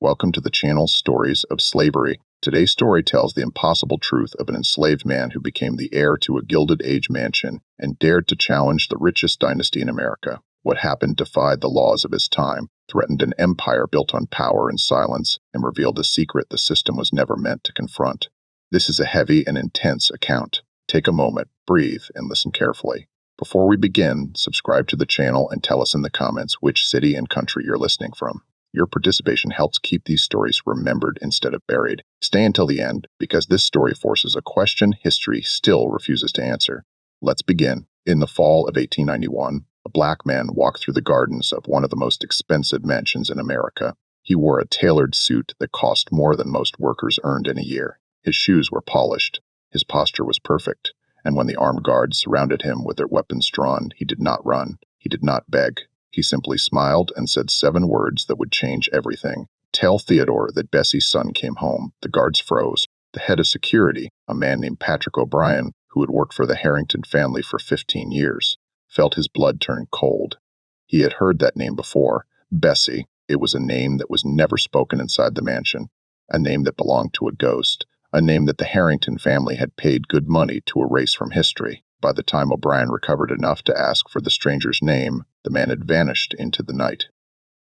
Welcome to the channel's Stories of Slavery. Today's story tells the impossible truth of an enslaved man who became the heir to a Gilded Age mansion and dared to challenge the richest dynasty in America. What happened defied the laws of his time, threatened an empire built on power and silence, and revealed a secret the system was never meant to confront. This is a heavy and intense account. Take a moment, breathe, and listen carefully. Before we begin, subscribe to the channel and tell us in the comments which city and country you're listening from. Your participation helps keep these stories remembered instead of buried. Stay until the end, because this story forces a question history still refuses to answer. Let's begin. In the fall of 1891, a black man walked through the gardens of one of the most expensive mansions in America. He wore a tailored suit that cost more than most workers earned in a year. His shoes were polished. His posture was perfect. And when the armed guards surrounded him with their weapons drawn, he did not run. He did not beg. He simply smiled and said 7 words that would change everything. "Tell Theodore that Bessie's son came home." The guards froze. The head of security, a man named Patrick O'Brien, who had worked for the Harrington family for 15 years, felt his blood turn cold. He had heard that name before. Bessie. It was a name that was never spoken inside the mansion. A name that belonged to a ghost. A name that the Harrington family had paid good money to erase from history. By the time O'Brien recovered enough to ask for the stranger's name, the man had vanished into the night.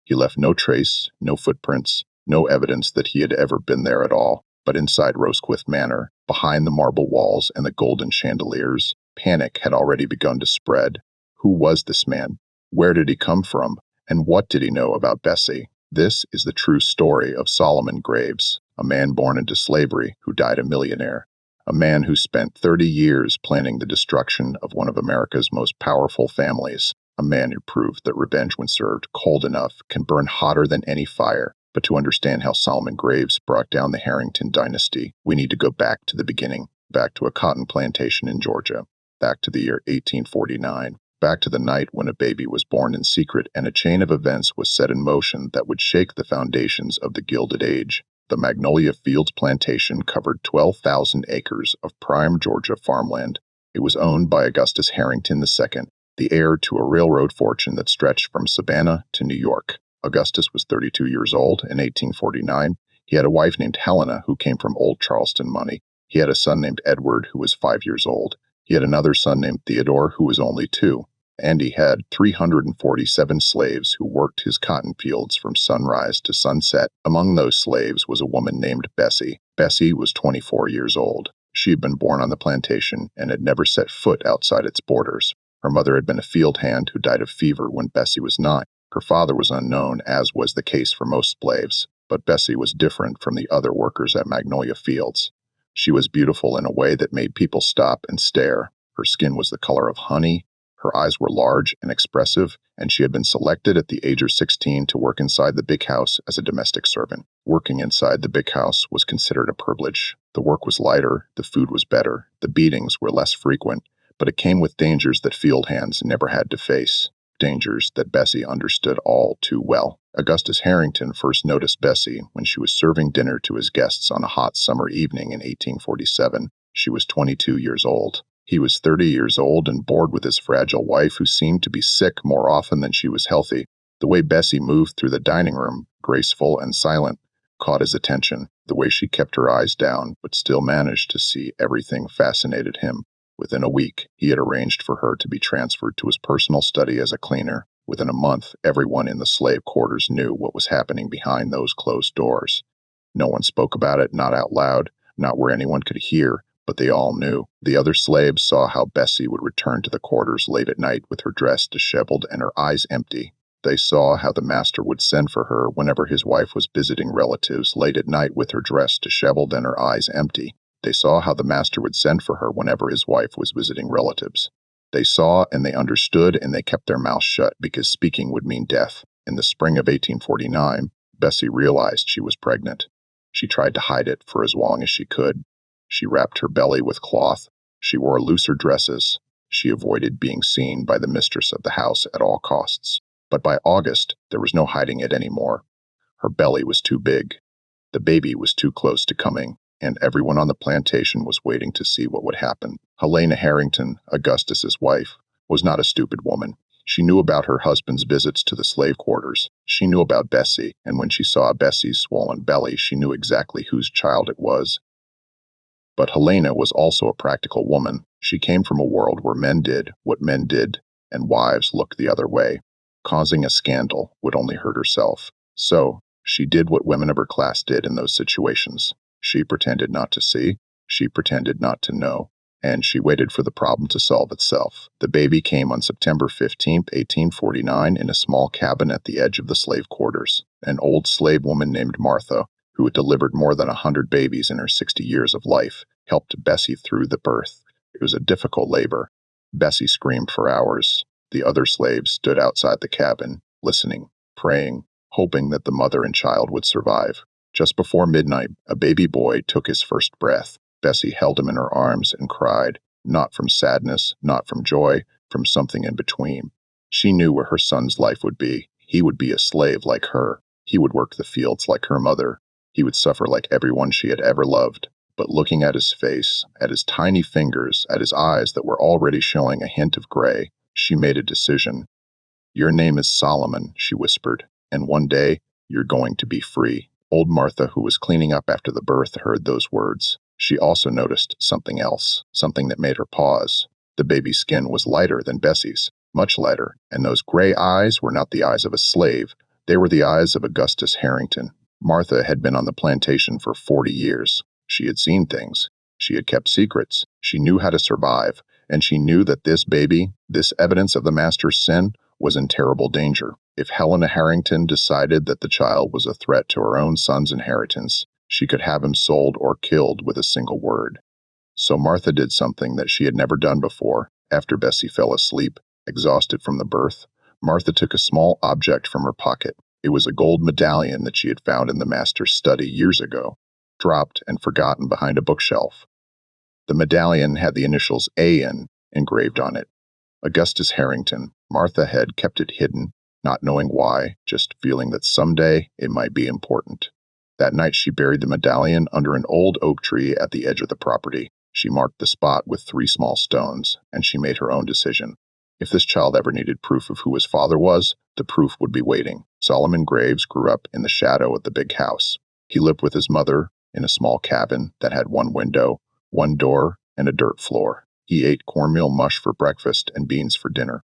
He left no trace, no footprints, no evidence that he had ever been there at all. But inside Rosecliff Manor, behind the marble walls and the golden chandeliers, panic had already begun to spread. Who was this man? Where did he come from? And what did he know about Bessie? This is the true story of Solomon Graves, a man born into slavery who died a millionaire, a man who spent 30 years planning the destruction of one of America's most powerful families, a man who proved that revenge, when served cold enough, can burn hotter than any fire. But to understand how Solomon Graves brought down the Harrington dynasty, we need to go back to the beginning, back to a cotton plantation in Georgia, back to the year 1849. Back to the night when a baby was born in secret and a chain of events was set in motion that would shake the foundations of the Gilded Age. The Magnolia Fields plantation covered 12,000 acres of prime Georgia farmland. It was owned by Augustus Harrington II, the heir to a railroad fortune that stretched from Savannah to New York. Augustus was 32 years old in 1849. He had a wife named Helena who came from Old Charleston money. He had a son named Edward who was 5 years old. He had another son named Theodore who was only 2. And he had 347 slaves who worked his cotton fields from sunrise to sunset. Among those slaves was a woman named Bessie. Bessie was 24 years old. She had been born on the plantation and had never set foot outside its borders. Her mother had been a field hand who died of fever when Bessie was 9. Her father was unknown, as was the case for most slaves, but Bessie was different from the other workers at Magnolia Fields. She was beautiful in a way that made people stop and stare. Her skin was the color of honey. Her eyes were large and expressive, and she had been selected at the age of 16 to work inside the big house as a domestic servant. Working inside the big house was considered a privilege. The work was lighter, the food was better, the beatings were less frequent, but it came with dangers that field hands never had to face, dangers that Bessie understood all too well. Augustus Harrington first noticed Bessie when she was serving dinner to his guests on a hot summer evening in 1847. She was 22 years old. He was 30 years old and bored with his fragile wife, who seemed to be sick more often than she was healthy. The way Bessie moved through the dining room, graceful and silent, caught his attention. The way she kept her eyes down, but still managed to see everything, fascinated him. Within a week, he had arranged for her to be transferred to his personal study as a cleaner. Within a month, everyone in the slave quarters knew what was happening behind those closed doors. No one spoke about it, not out loud, not where anyone could hear, but they all knew. The other slaves saw how Bessie would return to the quarters late at night with her dress disheveled and her eyes empty. They saw how the master would send for her whenever his wife was visiting relatives late at night with her dress disheveled and her eyes empty. They saw how the master would send for her whenever his wife was visiting relatives. They saw and they understood, and they kept their mouths shut because speaking would mean death. In the spring of 1849, Bessie realized she was pregnant. She tried to hide it for as long as she could. She wrapped her belly with cloth. She wore looser dresses. She avoided being seen by the mistress of the house at all costs. But by August, there was no hiding it anymore. Her belly was too big. The baby was too close to coming, and everyone on the plantation was waiting to see what would happen. Helena Harrington, Augustus's wife, was not a stupid woman. She knew about her husband's visits to the slave quarters. She knew about Bessie, and when she saw Bessie's swollen belly, she knew exactly whose child it was. But Helena was also a practical woman. She came from a world where men did what men did, and wives looked the other way. Causing a scandal would only hurt herself. So, she did what women of her class did in those situations. She pretended not to see, she pretended not to know, and she waited for the problem to solve itself. The baby came on September 15, 1849, in a small cabin at the edge of the slave quarters. An old slave woman named Martha, who had delivered more than 100 babies in her 60 years of life, helped Bessie through the birth. It was a difficult labor. Bessie screamed for hours. The other slaves stood outside the cabin, listening, praying, hoping that the mother and child would survive. Just before midnight, a baby boy took his first breath. Bessie held him in her arms and cried, not from sadness, not from joy, from something in between. She knew where her son's life would be. He would be a slave like her. He would work the fields like her mother. He would suffer like everyone she had ever loved. But looking at his face, at his tiny fingers, at his eyes that were already showing a hint of gray, she made a decision. "Your name is Solomon," she whispered, "and one day you're going to be free." Old Martha, who was cleaning up after the birth, heard those words. She also noticed something else, something that made her pause. The baby's skin was lighter than Bessie's, much lighter, and those gray eyes were not the eyes of a slave. They were the eyes of Augustus Harrington. Martha had been on the plantation for 40 years. She had seen things. She had kept secrets. She knew how to survive, and she knew that this baby, this evidence of the master's sin, was in terrible danger. If Helena Harrington decided that the child was a threat to her own son's inheritance, she could have him sold or killed with a single word. So Martha did something that she had never done before. After Bessie fell asleep, exhausted from the birth, Martha took a small object from her pocket. It was a gold medallion that she had found in the master's study years ago, dropped and forgotten behind a bookshelf. The medallion had the initials A.N. engraved on it. Augustus Harrington. Martha had kept it hidden, not knowing why, just feeling that someday it might be important. That night she buried the medallion under an old oak tree at the edge of the property. She marked the spot with 3 small stones, and she made her own decision. If this child ever needed proof of who his father was, the proof would be waiting. Solomon Graves grew up in the shadow of the big house. He lived with his mother in a small cabin that had 1 window, 1 door, and a dirt floor. He ate cornmeal mush for breakfast and beans for dinner.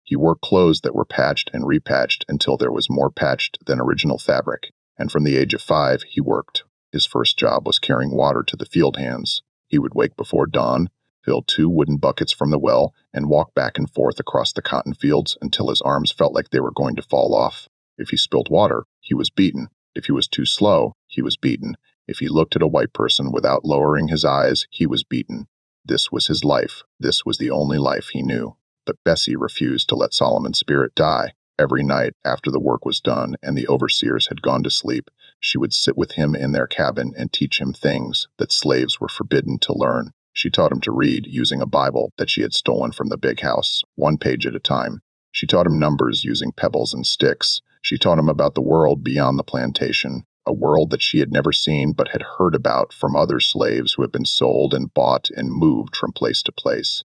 He wore clothes that were patched and repatched until there was more patched than original fabric, and from the age of 5 he worked. His first job was carrying water to the field hands. He would wake before dawn, fill 2 wooden buckets from the well, and walk back and forth across the cotton fields until his arms felt like they were going to fall off. If he spilled water, he was beaten. If he was too slow, he was beaten. If he looked at a white person without lowering his eyes, he was beaten. This was his life. This was the only life he knew. But Bessie refused to let Solomon's spirit die. Every night, after the work was done and the overseers had gone to sleep, she would sit with him in their cabin and teach him things that slaves were forbidden to learn. She taught him to read using a Bible that she had stolen from the big house, 1 page at a time. She taught him numbers using pebbles and sticks. She taught him about the world beyond the plantation, a world that she had never seen but had heard about from other slaves who had been sold and bought and moved from place to place.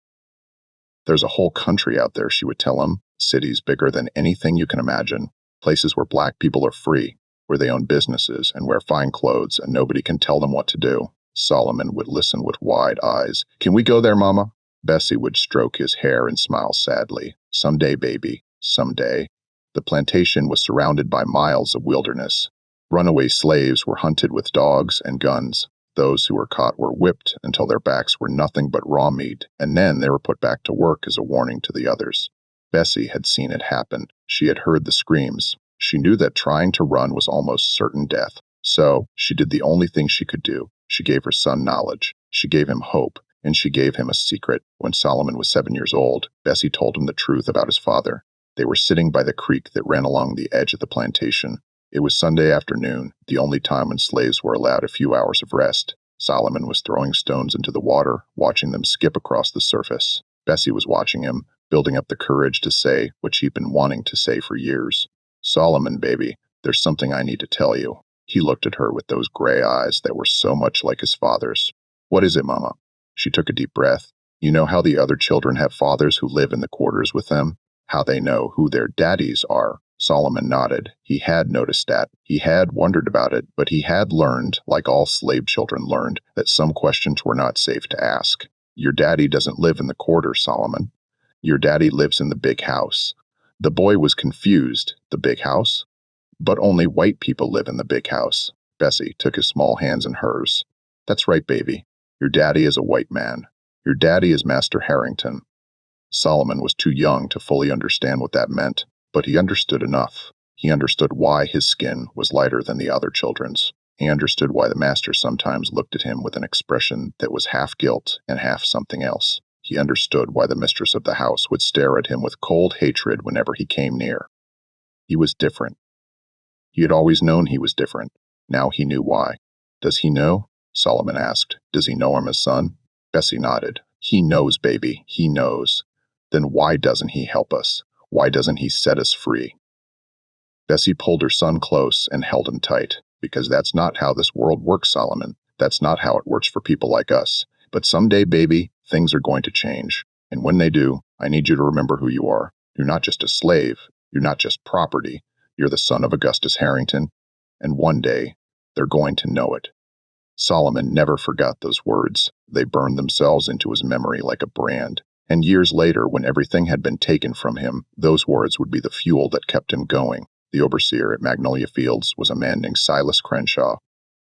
"There's a whole country out there," she would tell him, "cities bigger than anything you can imagine, places where black people are free, where they own businesses and wear fine clothes and nobody can tell them what to do." Solomon would listen with wide eyes. "Can we go there, Mama?" Bessie would stroke his hair and smile sadly. "Someday, baby, someday." The plantation was surrounded by miles of wilderness. Runaway slaves were hunted with dogs and guns. Those who were caught were whipped until their backs were nothing but raw meat, and then they were put back to work as a warning to the others. Bessie had seen it happen. She had heard the screams. She knew that trying to run was almost certain death. So, she did the only thing she could do. She gave her son knowledge. She gave him hope, and she gave him a secret. When Solomon was 7 years old, Bessie told him the truth about his father. They were sitting by the creek that ran along the edge of the plantation. It was Sunday afternoon, the only time when slaves were allowed a few hours of rest. Solomon was throwing stones into the water, watching them skip across the surface. Bessie was watching him, building up the courage to say what she'd been wanting to say for years. "Solomon, baby, there's something I need to tell you." He looked at her with those gray eyes that were so much like his father's. "What is it, Mama?" She took a deep breath. "You know how the other children have fathers who live in the quarters with them? How they know who their daddies are. Solomon nodded. He had noticed that. He had wondered about it, but he had learned, like all slave children learned, that some questions were not safe to ask. Your daddy doesn't live in the quarter, Solomon. Your daddy lives in the big house. The boy was confused. The big house? But only white people live in the big house. Bessie took his small hands in hers. That's right, baby. Your daddy is a white man. Your daddy is Master Harrington. Solomon was too young to fully understand what that meant, but he understood enough. He understood why his skin was lighter than the other children's. He understood why the master sometimes looked at him with an expression that was half guilt and half something else. He understood why the mistress of the house would stare at him with cold hatred whenever he came near. He was different. He had always known he was different. Now he knew why. Does he know? Solomon asked. Does he know I'm his son? Bessie nodded. He knows, baby. He knows. Then why doesn't he help us? Why doesn't he set us free? Bessie pulled her son close and held him tight. Because that's not how this world works, Solomon. That's not how it works for people like us. But someday, baby, things are going to change. And when they do, I need you to remember who you are. You're not just a slave. You're not just property. You're the son of Augustus Harrington. And one day, they're going to know it. Solomon never forgot those words. They burned themselves into his memory like a brand. And years later, when everything had been taken from him, those words would be the fuel that kept him going. The overseer at Magnolia Fields was a man named Silas Crenshaw.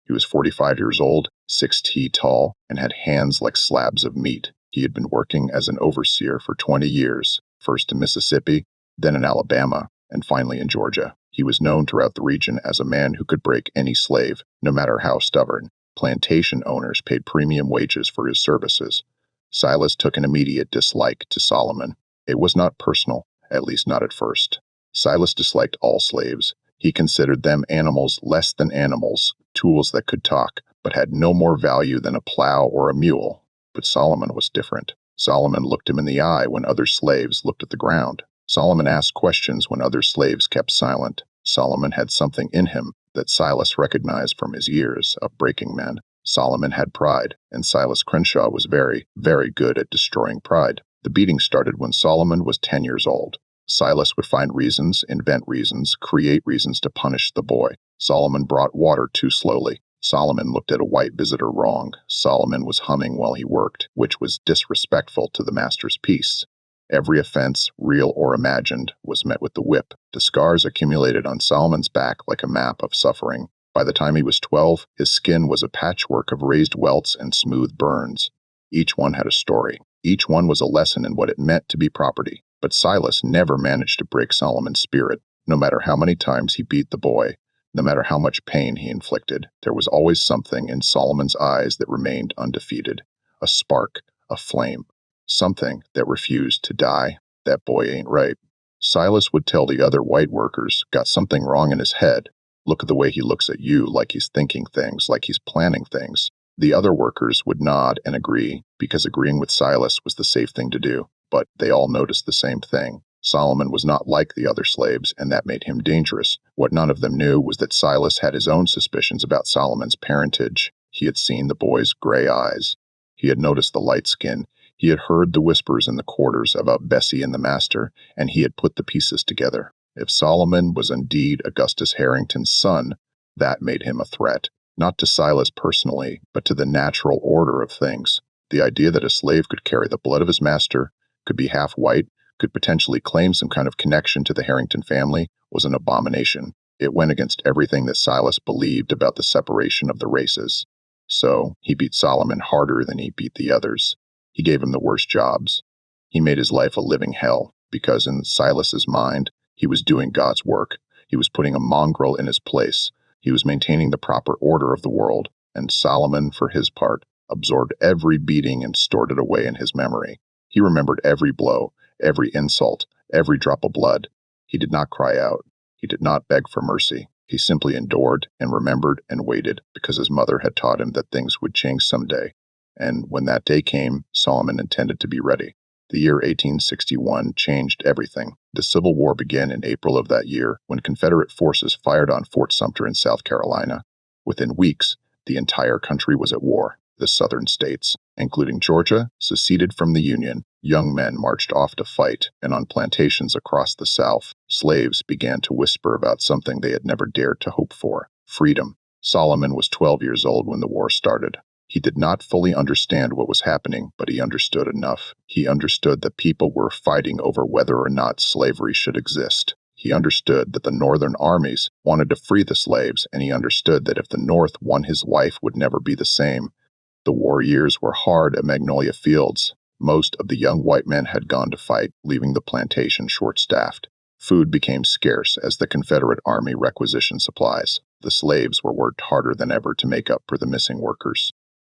He was 45 years old, 6 feet tall, and had hands like slabs of meat. He had been working as an overseer for 20 years, first in Mississippi, then in Alabama, and finally in Georgia. He was known throughout the region as a man who could break any slave, no matter how stubborn. Plantation owners paid premium wages for his services. Silas took an immediate dislike to Solomon. It was not personal, at least not at first. Silas disliked all slaves. He considered them animals less than animals, tools that could talk, but had no more value than a plow or a mule. But Solomon was different. Solomon looked him in the eye when other slaves looked at the ground. Solomon asked questions when other slaves kept silent. Solomon had something in him that Silas recognized from his years of breaking men. Solomon had pride, and Silas Crenshaw was very, very good at destroying pride. The beating started when Solomon was 10 years old. Silas would find reasons, invent reasons, create reasons to punish the boy. Solomon brought water too slowly. Solomon looked at a white visitor wrong. Solomon was humming while he worked, which was disrespectful to the master's peace. Every offense, real or imagined, was met with the whip. The scars accumulated on Solomon's back like a map of suffering. By the time he was 12, his skin was a patchwork of raised welts and smooth burns. Each one had a story. Each one was a lesson in what it meant to be property. But Silas never managed to break Solomon's spirit. No matter how many times he beat the boy, no matter how much pain he inflicted, there was always something in Solomon's eyes that remained undefeated. A spark, a flame. Something that refused to die. That boy ain't right. Silas would tell the other white workers, got something wrong in his head. Look at the way he looks at you, like he's thinking things, like he's planning things. The other workers would nod and agree, because agreeing with Silas was the safe thing to do. But they all noticed the same thing. Solomon was not like the other slaves, and that made him dangerous. What none of them knew was that Silas had his own suspicions about Solomon's parentage. He had seen the boy's gray eyes. He had noticed the light skin. He had heard the whispers in the quarters about Bessie and the master, and he had put the pieces together. If Solomon was indeed Augustus Harrington's son, that made him a threat, not to Silas personally, but to the natural order of things. The idea that a slave could carry the blood of his master, could be half white, could potentially claim some kind of connection to the Harrington family, was an abomination. It went against everything that Silas believed about the separation of the races. So, he beat Solomon harder than he beat the others. He gave him the worst jobs. He made his life a living hell, because in Silas's mind, he was doing God's work. He was putting a mongrel in his place. He was maintaining the proper order of the world, and Solomon, for his part, absorbed every beating and stored it away in his memory. He remembered every blow, every insult, every drop of blood. He did not cry out. He did not beg for mercy. He simply endured and remembered and waited, because his mother had taught him that things would change someday. And when that day came, Solomon intended to be ready. The year 1861 changed everything. The Civil War began in April of that year when Confederate forces fired on Fort Sumter in South Carolina. Within weeks, the entire country was at war. The southern states, including Georgia, seceded from the Union. Young men marched off to fight, and on plantations across the South, slaves began to whisper about something they had never dared to hope for: freedom. Solomon was 12 years old when the war started. He did not fully understand what was happening, but he understood enough. He understood that people were fighting over whether or not slavery should exist. He understood that the Northern armies wanted to free the slaves, and he understood that if the North won, his life would never be the same. The war years were hard at Magnolia Fields. Most of the young white men had gone to fight, leaving the plantation short-staffed. Food became scarce as the Confederate Army requisitioned supplies. The slaves were worked harder than ever to make up for the missing workers.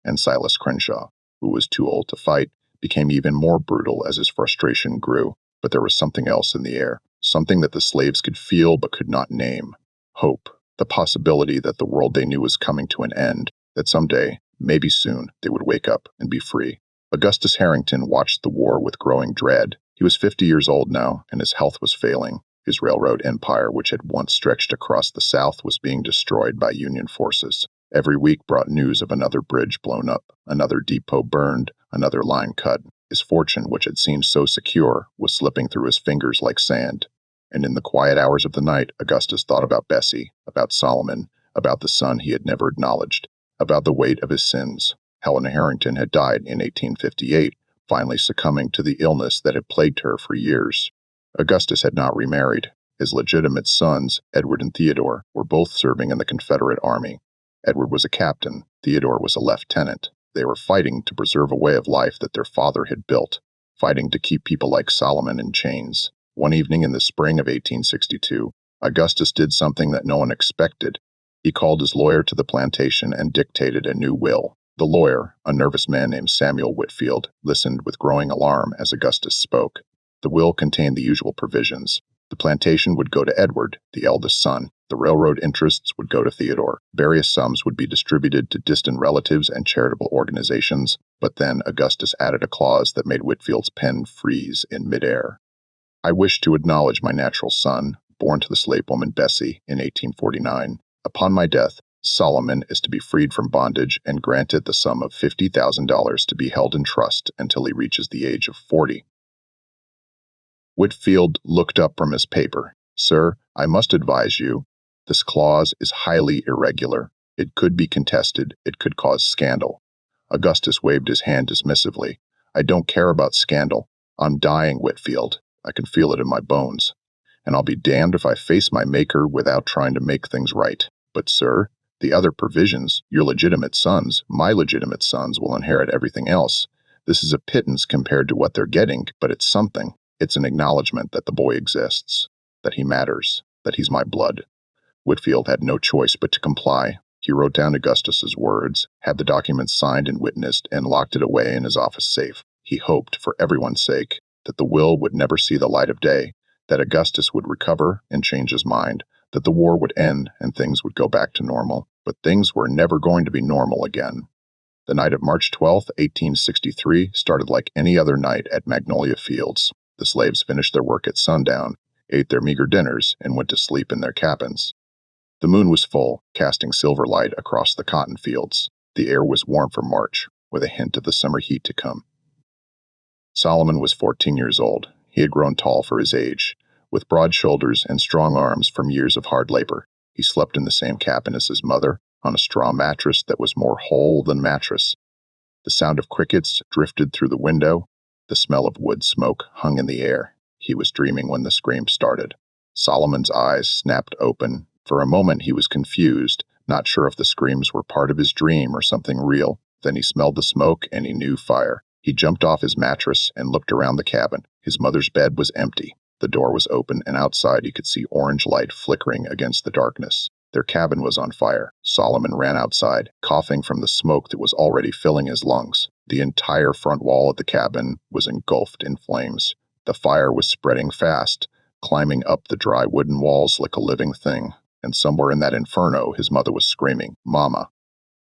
And Silas Crenshaw, who was too old to fight, became even more brutal as his frustration grew. But there was something else in the air, something that the slaves could feel but could not name. Hope, the possibility that the world they knew was coming to an end, that someday, maybe soon, they would wake up and be free. Augustus Harrington watched the war with growing dread. He was 50 years old now, and his health was failing. His railroad empire, which had once stretched across the South, was being destroyed by Union forces. Every week brought news of another bridge blown up, another depot burned, another line cut. His fortune, which had seemed so secure, was slipping through his fingers like sand. And in the quiet hours of the night, Augustus thought about Bessie, about Solomon, about the son he had never acknowledged, about the weight of his sins. Helen Harrington had died in 1858, finally succumbing to the illness that had plagued her for years. Augustus had not remarried. His legitimate sons, Edward and Theodore, were both serving in the Confederate Army. Edward was a captain, Theodore was a lieutenant. They were fighting to preserve a way of life that their father had built, fighting to keep people like Solomon in chains. One evening in the spring of 1862, Augustus did something that no one expected. He called his lawyer to the plantation and dictated a new will. The lawyer, a nervous man named Samuel Whitfield, listened with growing alarm as Augustus spoke. The will contained the usual provisions. The plantation would go to Edward, the eldest son. The railroad interests would go to Theodore. Various sums would be distributed to distant relatives and charitable organizations, but then Augustus added a clause that made Whitfield's pen freeze in midair. I wish to acknowledge my natural son, born to the slave woman Bessie in 1849. Upon my death, Solomon is to be freed from bondage and granted the sum of $50,000 to be held in trust until he reaches the age of 40. Whitfield looked up from his paper. Sir, I must advise you, this clause is highly irregular. It could be contested. It could cause scandal. Augustus waved his hand dismissively. I don't care about scandal. I'm dying, Whitfield. I can feel it in my bones. And I'll be damned if I face my maker without trying to make things right. But, sir, the other provisions, your legitimate sons, my legitimate sons, will inherit everything else. This is a pittance compared to what they're getting, but it's something. It's an acknowledgement that the boy exists, that he matters, that he's my blood. Whitfield had no choice but to comply. He wrote down Augustus's words, had the document signed and witnessed, and locked it away in his office safe. He hoped, for everyone's sake, that the will would never see the light of day, that Augustus would recover and change his mind, that the war would end and things would go back to normal. But things were never going to be normal again. The night of March 12, 1863, started like any other night at Magnolia Fields. The slaves finished their work at sundown, ate their meager dinners, and went to sleep in their cabins. The moon was full, casting silver light across the cotton fields. The air was warm for March, with a hint of the summer heat to come. Solomon was 14 years old. He had grown tall for his age, with broad shoulders and strong arms from years of hard labor. He slept in the same cabin as his mother, on a straw mattress that was more whole than mattress. The sound of crickets drifted through the window. The smell of wood smoke hung in the air. He was dreaming when the scream started. Solomon's eyes snapped open. For a moment he was confused, not sure if the screams were part of his dream or something real. Then he smelled the smoke and he knew fire. He jumped off his mattress and looked around the cabin. His mother's bed was empty. The door was open, and outside he could see orange light flickering against the darkness. Their cabin was on fire. Solomon ran outside, coughing from the smoke that was already filling his lungs. The entire front wall of the cabin was engulfed in flames. The fire was spreading fast, climbing up the dry wooden walls like a living thing. And somewhere in that inferno, his mother was screaming, "Mama."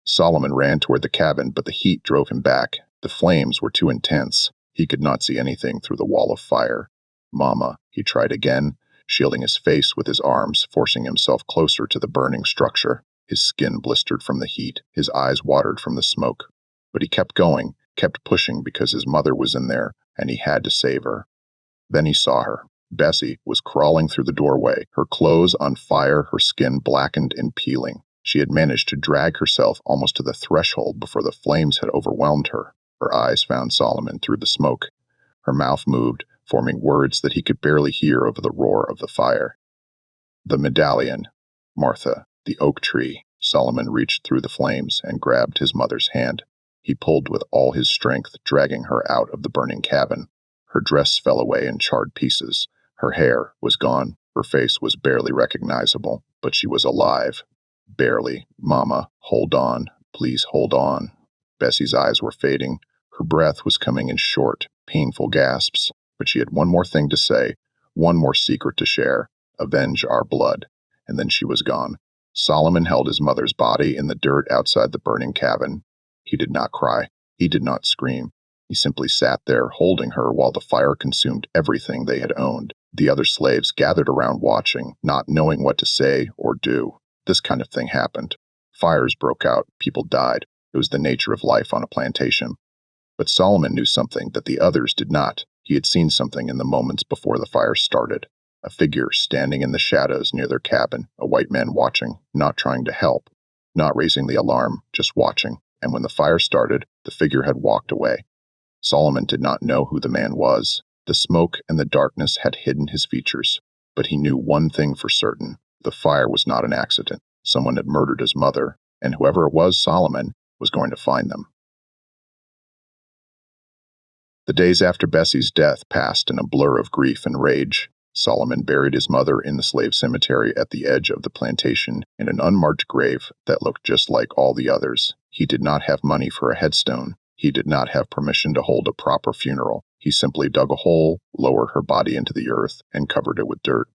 Solomon ran toward the cabin, but the heat drove him back. The flames were too intense. He could not see anything through the wall of fire. "Mama," he tried again, shielding his face with his arms, forcing himself closer to the burning structure. His skin blistered from the heat, his eyes watered from the smoke. But he kept going, kept pushing because his mother was in there, and he had to save her. Then he saw her. Bessie was crawling through the doorway, her clothes on fire, her skin blackened and peeling. She had managed to drag herself almost to the threshold before the flames had overwhelmed her. Her eyes found Solomon through the smoke. Her mouth moved, forming words that he could barely hear over the roar of the fire. The medallion. Martha, the oak tree. Solomon reached through the flames and grabbed his mother's hand. He pulled with all his strength, dragging her out of the burning cabin. Her dress fell away in charred pieces. Her hair was gone. Her face was barely recognizable, but she was alive. Barely. Mama, hold on. Please hold on. Bessie's eyes were fading. Her breath was coming in short, painful gasps, but she had one more thing to say, one more secret to share. Avenge our blood. And then she was gone. Solomon held his mother's body in the dirt outside the burning cabin. He did not cry. He did not scream. He simply sat there, holding her while the fire consumed everything they had owned. The other slaves gathered around watching, not knowing what to say or do. This kind of thing happened. Fires broke out. People died. It was the nature of life on a plantation. But Solomon knew something that the others did not. He had seen something in the moments before the fire started. A figure standing in the shadows near their cabin, a white man watching, not trying to help, not raising the alarm, just watching. And when the fire started, the figure had walked away. Solomon did not know who the man was. The smoke and the darkness had hidden his features. But he knew one thing for certain. The fire was not an accident. Someone had murdered his mother, and whoever it was, Solomon, was going to find them. The days after Bessie's death passed in a blur of grief and rage. Solomon buried his mother in the slave cemetery at the edge of the plantation in an unmarked grave that looked just like all the others. He did not have money for a headstone. He did not have permission to hold a proper funeral. He simply dug a hole, lowered her body into the earth, and covered it with dirt.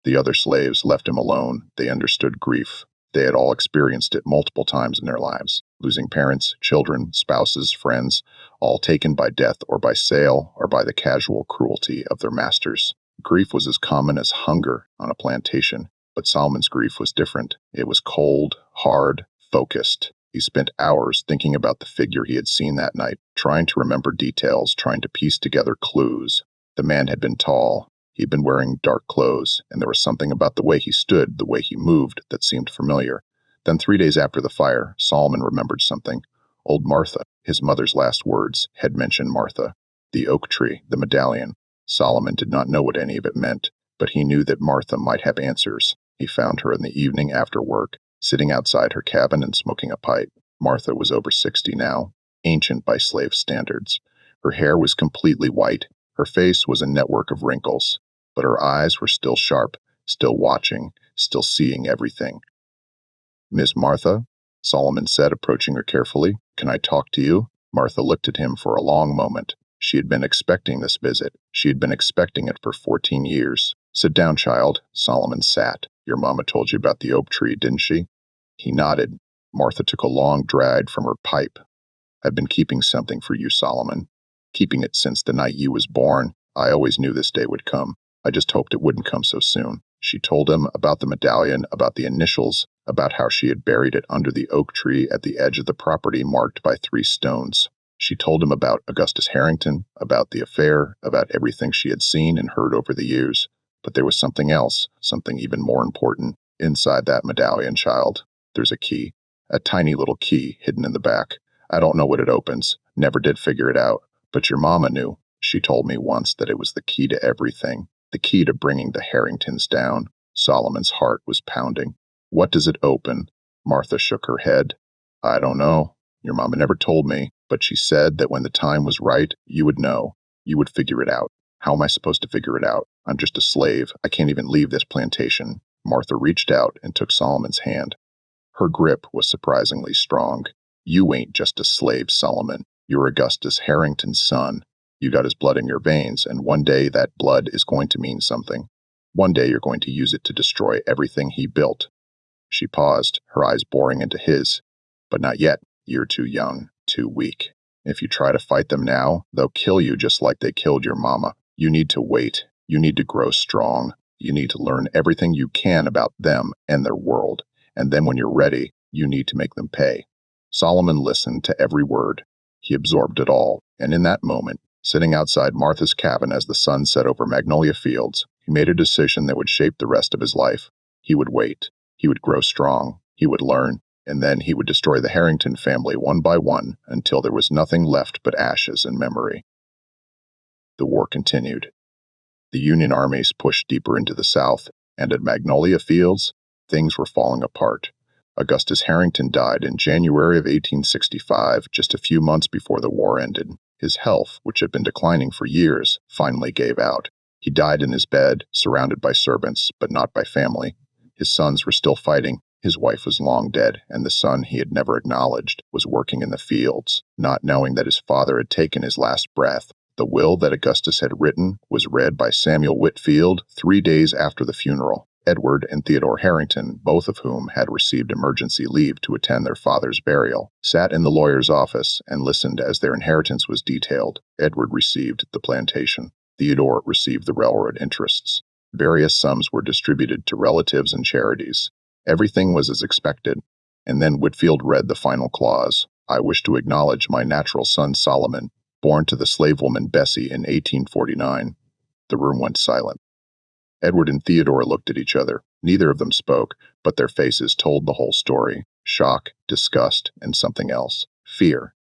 The other slaves left him alone. They understood grief. They had all experienced it multiple times in their lives, losing parents, children, spouses, friends, all taken by death or by sale or by the casual cruelty of their masters. Grief was as common as hunger on a plantation, but Solomon's grief was different. It was cold, hard, focused. He spent hours thinking about the figure he had seen that night, trying to remember details, trying to piece together clues. The man had been tall. He had been wearing dark clothes, and there was something about the way he stood, the way he moved, that seemed familiar. Then 3 days after the fire, Solomon remembered something. Old Martha, his mother's last words, had mentioned Martha. The oak tree, the medallion. Solomon did not know what any of it meant, but he knew that Martha might have answers. He found her in the evening after work, sitting outside her cabin and smoking a pipe. Martha was over 60 now, ancient by slave standards. Her hair was completely white. Her face was a network of wrinkles, but her eyes were still sharp, still watching, still seeing everything. "Miss Martha," Solomon said, approaching her carefully, "can I talk to you?" Martha looked at him for a long moment. She had been expecting this visit. She had been expecting it for 14 years. "Sit down, child." Solomon sat. "Your mama told you about the oak tree, didn't she?" He nodded. Martha took a long drag from her pipe. "I've been keeping something for you, Solomon. Keeping it since the night you was born. I always knew this day would come. I just hoped it wouldn't come so soon." She told him about the medallion, about the initials, about how she had buried it under the oak tree at the edge of the property marked by 3 stones. She told him about Augustus Harrington, about the affair, about everything she had seen and heard over the years. But there was something else, something even more important. Inside that medallion, child, there's a key. A tiny little key hidden in the back. I don't know what it opens. Never did figure it out. But your mama knew. She told me once that it was the key to everything. The key to bringing the Harringtons down. Solomon's heart was pounding. "What does it open?" Martha shook her head. "I don't know. Your mama never told me, but she said that when the time was right, you would know. You would figure it out." "How am I supposed to figure it out? I'm just a slave. I can't even leave this plantation." Martha reached out and took Solomon's hand. Her grip was surprisingly strong. "You ain't just a slave, Solomon. You're Augustus Harrington's son. You got his blood in your veins, and one day that blood is going to mean something. One day you're going to use it to destroy everything he built." She paused, her eyes boring into his. "But not yet. You're too young, too weak. If you try to fight them now, they'll kill you just like they killed your mama. You need to wait. You need to grow strong. You need to learn everything you can about them and their world. And then when you're ready, you need to make them pay." Solomon listened to every word. He absorbed it all, and in that moment, Sitting outside Martha's cabin as the sun set over Magnolia Fields, he made a decision that would shape the rest of his life. He would wait. He would grow strong. He would learn. And then he would destroy the Harrington family one by one until there was nothing left but ashes and memory. The war continued. The Union armies pushed deeper into the South, and at Magnolia Fields, things were falling apart. Augustus Harrington died in January of 1865, just a few months before the war ended. His health, which had been declining for years, finally gave out. He died in his bed, surrounded by servants, but not by family. His sons were still fighting. His wife was long dead, and the son he had never acknowledged was working in the fields, not knowing that his father had taken his last breath. The will that Augustus had written was read by Samuel Whitfield 3 days after the funeral. Edward and Theodore Harrington, both of whom had received emergency leave to attend their father's burial, sat in the lawyer's office and listened as their inheritance was detailed. Edward received the plantation. Theodore received the railroad interests. Various sums were distributed to relatives and charities. Everything was as expected. And then Whitfield read the final clause. I wish to acknowledge my natural son Solomon, born to the slave woman Bessie in 1849. The room went silent. Edward and Theodore looked at each other. Neither of them spoke, but their faces told the whole story. Shock, disgust, and something else. Fear.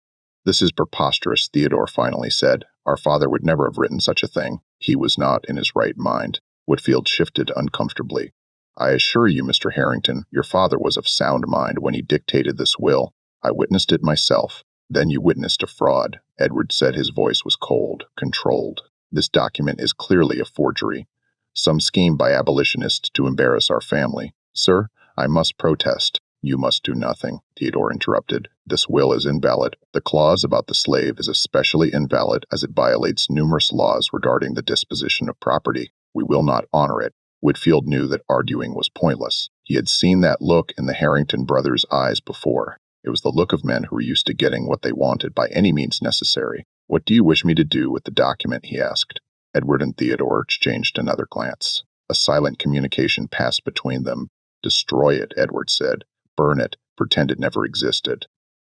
This is preposterous, Theodore finally said. Our father would never have written such a thing. He was not in his right mind. Whitfield shifted uncomfortably. I assure you, Mr. Harrington, your father was of sound mind when he dictated this will. I witnessed it myself. Then you witnessed a fraud. Edward said, his voice was cold, controlled. This document is clearly a forgery. Some scheme by abolitionists to embarrass our family. Sir, I must protest. You must do nothing, Theodore interrupted. This will is invalid. The clause about the slave is especially invalid as it violates numerous laws regarding the disposition of property. We will not honor it. Whitfield knew that arguing was pointless. He had seen that look in the Harrington brothers' eyes before. It was the look of men who were used to getting what they wanted by any means necessary. What do you wish me to do with the document? He asked. Edward and Theodore exchanged another glance. A silent communication passed between them. Destroy it, Edward said. Burn it. Pretend it never existed.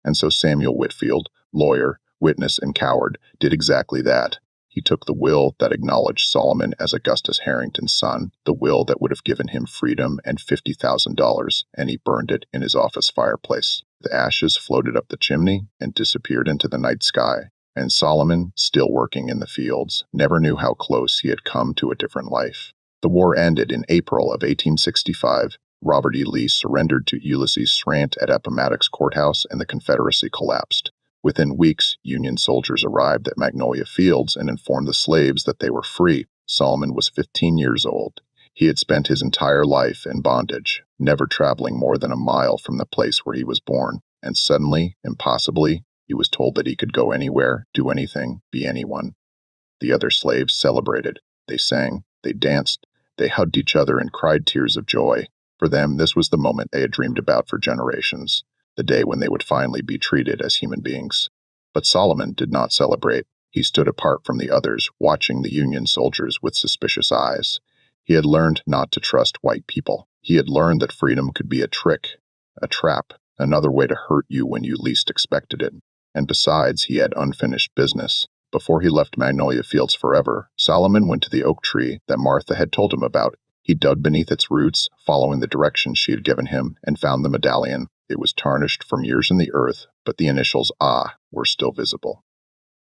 And so Samuel Whitfield, lawyer, witness, and coward, did exactly that. He took the will that acknowledged Solomon as Augustus Harrington's son, the will that would have given him freedom and $50,000, and he burned it in his office fireplace. The ashes floated up the chimney and disappeared into the night sky, and Solomon, still working in the fields, never knew how close he had come to a different life. The war ended in April of 1865. Robert E. Lee surrendered to Ulysses Grant at Appomattox Courthouse, and the Confederacy collapsed. Within weeks, Union soldiers arrived at Magnolia Fields and informed the slaves that they were free. Solomon was 15 years old. He had spent his entire life in bondage, never traveling more than a mile from the place where he was born, and suddenly, impossibly, he was told that he could go anywhere, do anything, be anyone. The other slaves celebrated. They sang, they danced, they hugged each other and cried tears of joy. For them, this was the moment they had dreamed about for generations, the day when they would finally be treated as human beings. But Solomon did not celebrate. He stood apart from the others, watching the Union soldiers with suspicious eyes. He had learned not to trust white people. He had learned that freedom could be a trick, a trap, another way to hurt you when you least expected it. And besides, he had unfinished business. Before he left Magnolia Fields forever, Solomon went to the oak tree that Martha had told him about. He dug beneath its roots, following the directions she had given him, and found the medallion. It was tarnished from years in the earth, but the initials Ah were still visible.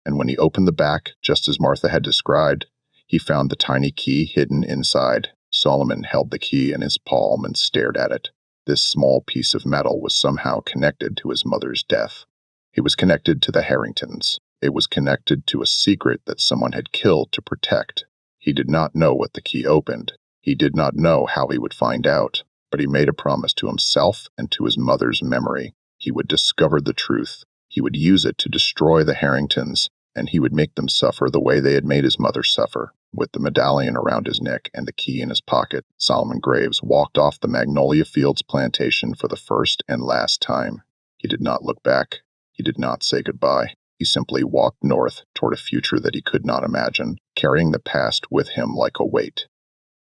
And when he opened the back, just as Martha had described, he found the tiny key hidden inside. Solomon held the key in his palm and stared at it. This small piece of metal was somehow connected to his mother's death. It was connected to the Harringtons. It was connected to a secret that someone had killed to protect. He did not know what the key opened. He did not know how he would find out, but he made a promise to himself and to his mother's memory. He would discover the truth. He would use it to destroy the Harringtons, and he would make them suffer the way they had made his mother suffer. With the medallion around his neck and the key in his pocket, Solomon Graves walked off the Magnolia Fields plantation for the first and last time. He did not look back. He did not say goodbye. He simply walked north toward a future that he could not imagine, carrying the past with him like a weight.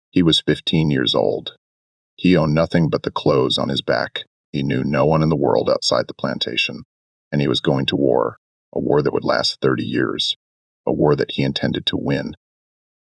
He was 15 years old. He owned nothing but the clothes on his back. He knew no one in the world outside the plantation. And he was going to war, a war that would last 30 years. a war that he intended to win.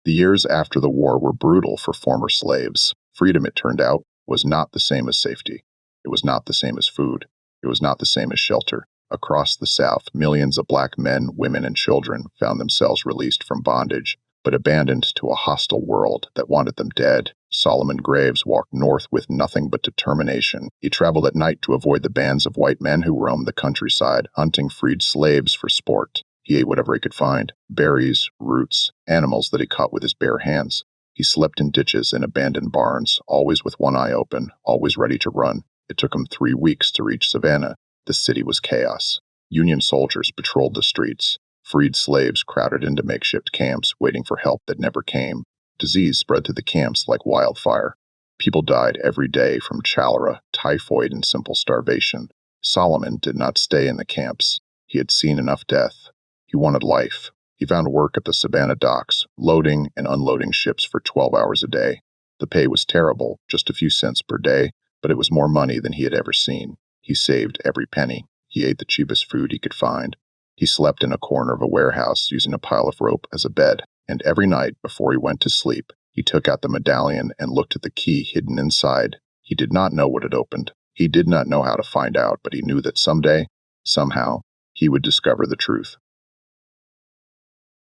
The years after the war were brutal for former slaves. Freedom, it turned out, was not the same as safety. It was not the same as food. It was not the same as shelter. Across the South, millions of black men, women, and children found themselves released from bondage, but abandoned to a hostile world that wanted them dead. Solomon Graves walked north with nothing but determination. He traveled at night to avoid the bands of white men who roamed the countryside, hunting freed slaves for sport. He ate whatever he could find, berries, roots, animals that he caught with his bare hands. He slept in ditches and abandoned barns, always with one eye open, always ready to run. It took him 3 weeks to reach Savannah. The city was chaos. Union soldiers patrolled the streets. Freed slaves crowded into makeshift camps, waiting for help that never came. Disease spread through the camps like wildfire. People died every day from cholera, typhoid, and simple starvation. Solomon did not stay in the camps. He had seen enough death. He wanted life. He found work at the Savannah docks, loading and unloading ships for 12 hours a day. The pay was terrible, just a few cents per day, but it was more money than he had ever seen. He saved every penny. He ate the cheapest food he could find. He slept in a corner of a warehouse using a pile of rope as a bed, and every night before he went to sleep, he took out the medallion and looked at the key hidden inside. He did not know what had opened. He did not know how to find out, but he knew that someday, somehow, he would discover the truth.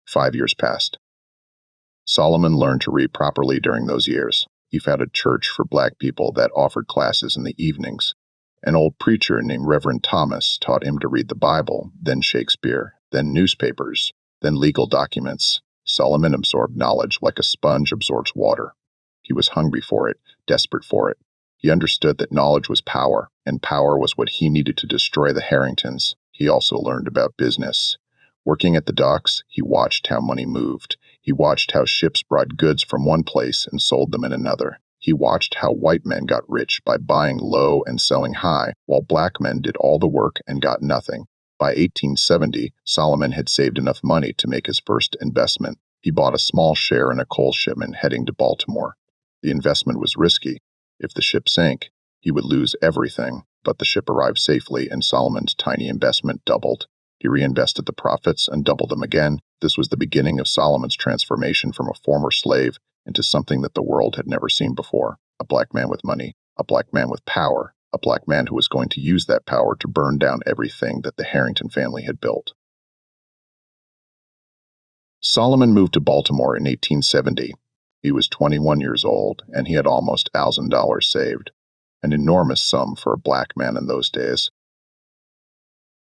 5 years passed. Solomon learned to read properly during those years. He founded a church for black people that offered classes in the evenings. An old preacher named Reverend Thomas taught him to read the Bible, then Shakespeare, then newspapers, then legal documents. Solomon absorbed knowledge like a sponge absorbs water. He was hungry for it, desperate for it. He understood that knowledge was power, and power was what he needed to destroy the Harringtons. He also learned about business. Working at the docks, he watched how money moved. He watched how ships brought goods from one place and sold them in another. He watched how white men got rich by buying low and selling high, while black men did all the work and got nothing. By 1870, Solomon had saved enough money to make his first investment. He bought a small share in a coal shipment heading to Baltimore. The investment was risky. If the ship sank, he would lose everything, but the ship arrived safely and Solomon's tiny investment doubled. He reinvested the profits and doubled them again. This was the beginning of Solomon's transformation from a former slave into something that the world had never seen before. A black man with money, a black man with power, a black man who was going to use that power to burn down everything that the Harrington family had built. Solomon moved to Baltimore in 1870. He was 21 years old, and he had almost $1,000 saved, an enormous sum for a black man in those days.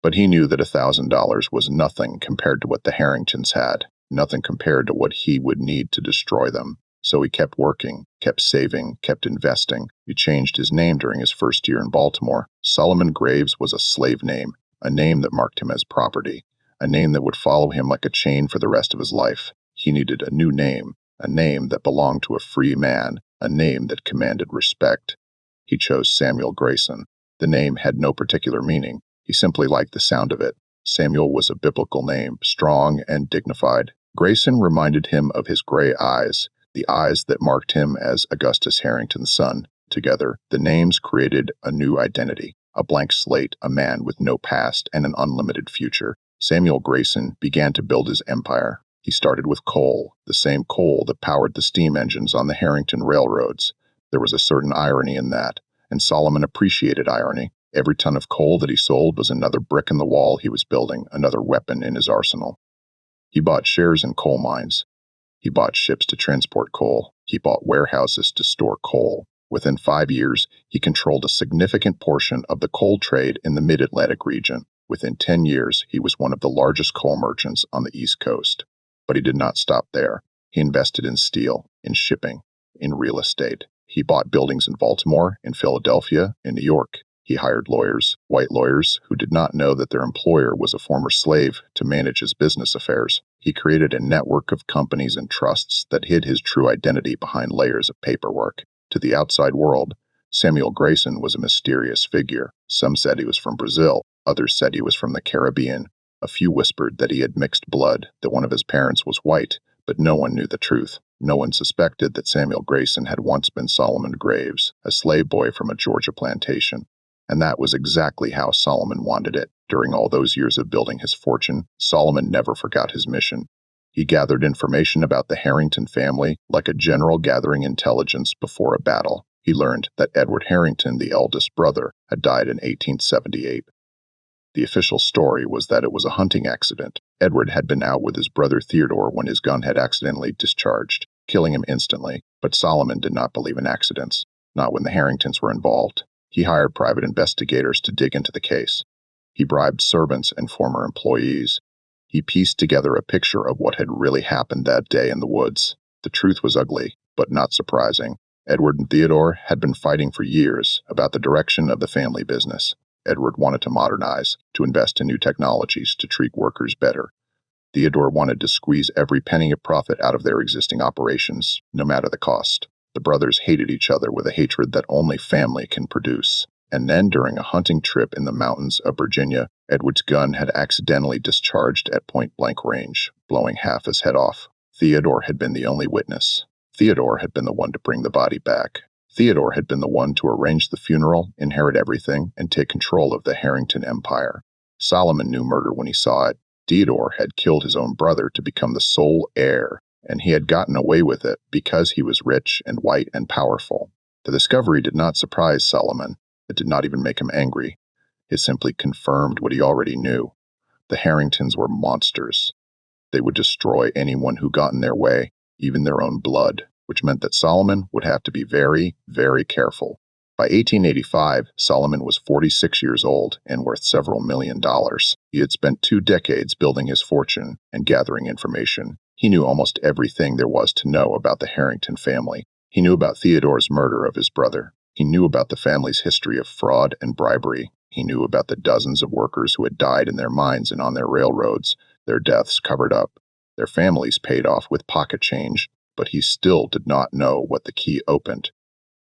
But he knew that $1,000 was nothing compared to what the Harringtons had, nothing compared to what he would need to destroy them. So he kept working, kept saving, kept investing. He changed his name during his first year in Baltimore. Solomon Graves was a slave name, a name that marked him as property, a name that would follow him like a chain for the rest of his life. He needed a new name, a name that belonged to a free man, a name that commanded respect. He chose Samuel Grayson. The name had no particular meaning. He simply liked the sound of it. Samuel was a biblical name, strong and dignified. Grayson reminded him of his gray eyes, the eyes that marked him as Augustus Harrington's son. Together, the names created a new identity, a blank slate, a man with no past and an unlimited future. Samuel Grayson began to build his empire. He started with coal, the same coal that powered the steam engines on the Harrington railroads. There was a certain irony in that, and Solomon appreciated irony. Every ton of coal that he sold was another brick in the wall he was building, another weapon in his arsenal. He bought shares in coal mines. He bought ships to transport coal. He bought warehouses to store coal. Within 5 years, he controlled a significant portion of the coal trade in the mid-Atlantic region. Within 10 years, he was one of the largest coal merchants on the East Coast. But he did not stop there. He invested in steel, in shipping, in real estate. He bought buildings in Baltimore, in Philadelphia, in New York. He hired lawyers, white lawyers, who did not know that their employer was a former slave, to manage his business affairs. He created a network of companies and trusts that hid his true identity behind layers of paperwork. To the outside world, Samuel Grayson was a mysterious figure. Some said he was from Brazil, others said he was from the Caribbean. A few whispered that he had mixed blood, that one of his parents was white, but no one knew the truth. No one suspected that Samuel Grayson had once been Solomon Graves, a slave boy from a Georgia plantation. And that was exactly how Solomon wanted it. During all those years of building his fortune, Solomon never forgot his mission. He gathered information about the Harrington family like a general gathering intelligence before a battle. He learned that Edward Harrington, the eldest brother, had died in 1878. The official story was that it was a hunting accident. Edward had been out with his brother Theodore when his gun had accidentally discharged, killing him instantly, but Solomon did not believe in accidents, not when the Harringtons were involved. He hired private investigators to dig into the case. He bribed servants and former employees. He pieced together a picture of what had really happened that day in the woods. The truth was ugly, but not surprising. Edward and Theodore had been fighting for years about the direction of the family business. Edward wanted to modernize, to invest in new technologies, to treat workers better. Theodore wanted to squeeze every penny of profit out of their existing operations, no matter the cost. The brothers hated each other with a hatred that only family can produce. And then, during a hunting trip in the mountains of Virginia, Edward's gun had accidentally discharged at point-blank range, blowing half his head off. Theodore had been the only witness. Theodore had been the one to bring the body back. Theodore had been the one to arrange the funeral, inherit everything, and take control of the Harrington empire. Solomon knew murder when he saw it. Theodore had killed his own brother to become the sole heir, and he had gotten away with it because he was rich and white and powerful. The discovery did not surprise Solomon. It did not even make him angry. It simply confirmed what he already knew. The Harringtons were monsters. They would destroy anyone who got in their way, even their own blood, which meant that Solomon would have to be very, very careful. By 1885, Solomon was 46 years old and worth several $1,000,000. He had spent 2 decades building his fortune and gathering information. He knew almost everything there was to know about the Harrington family. He knew about Theodore's murder of his brother. He knew about the family's history of fraud and bribery. He knew about the dozens of workers who had died in their mines and on their railroads, their deaths covered up, their families paid off with pocket change, but he still did not know what the key opened.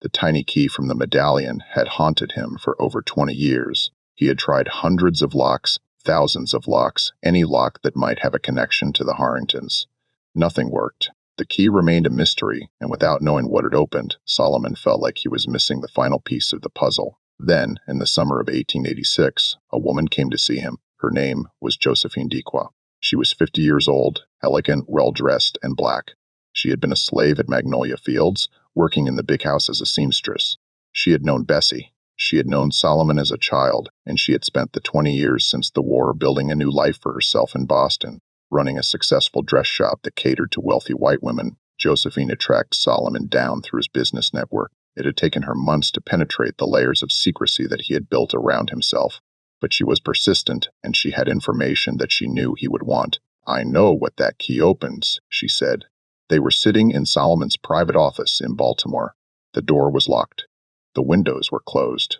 The tiny key from the medallion had haunted him for over 20 years. He had tried hundreds of locks, thousands of locks, any lock that might have a connection to the Harringtons. Nothing worked. The key remained a mystery, and without knowing what it opened, Solomon felt like he was missing the final piece of the puzzle. Then, in the summer of 1886, a woman came to see him. Her name was Josephine Dequa. She was 50 years old, elegant, well-dressed, and black. She had been a slave at Magnolia Fields, working in the big house as a seamstress. She had known Bessie. She had known Solomon as a child, and she had spent the 20 years since the war building a new life for herself in Boston, running a successful dress shop that catered to wealthy white women. Josephine had tracked Solomon down through his business network. It had taken her months to penetrate the layers of secrecy that he had built around himself. But she was persistent, and she had information that she knew he would want. "I know what that key opens," she said. They were sitting in Solomon's private office in Baltimore. The door was locked. The windows were closed.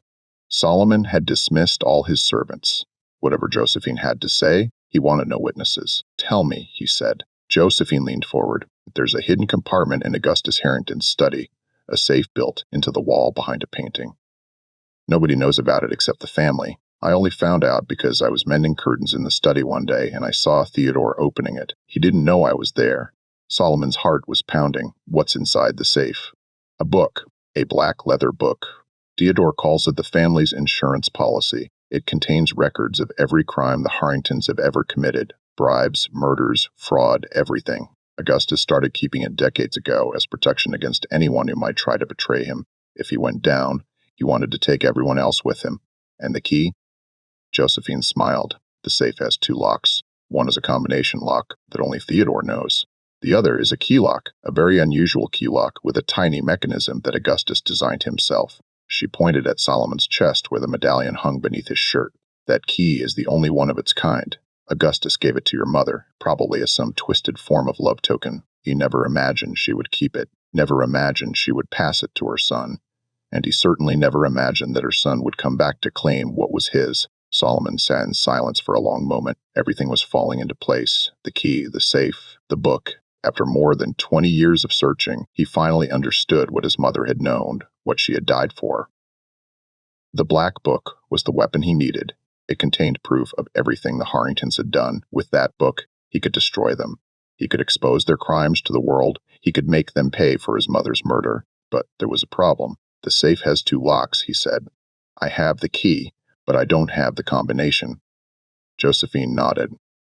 Solomon had dismissed all his servants. Whatever Josephine had to say, he wanted no witnesses. "Tell me," he said. Josephine leaned forward. "There's a hidden compartment in Augustus Harrington's study, a safe built into the wall behind a painting. Nobody knows about it except the family. I only found out because I was mending curtains in the study one day and I saw Theodore opening it. He didn't know I was there." Solomon's heart was pounding. "What's inside the safe?" "A book, a black leather book. Theodore calls it the family's insurance policy. It contains records of every crime the Harringtons have ever committed. Bribes, murders, fraud, everything. Augustus started keeping it decades ago as protection against anyone who might try to betray him. If he went down, he wanted to take everyone else with him. And the key?" Josephine smiled. "The safe has 2 locks. One is a combination lock that only Theodore knows. The other is a key lock, a very unusual key lock with a tiny mechanism that Augustus designed himself." She pointed at Solomon's chest where the medallion hung beneath his shirt. "That key is the only one of its kind. Augustus gave it to your mother, probably as some twisted form of love token. He never imagined she would keep it, never imagined she would pass it to her son. And he certainly never imagined that her son would come back to claim what was his." Solomon sat in silence for a long moment. Everything was falling into place. The key, the safe, the book. After more than 20 years of searching, he finally understood what his mother had known, what she had died for. The black book was the weapon he needed. It contained proof of everything the Harringtons had done. With that book, he could destroy them. He could expose their crimes to the world. He could make them pay for his mother's murder. But there was a problem. "The safe has 2 locks," he said. "I have the key, but I don't have the combination." Josephine nodded.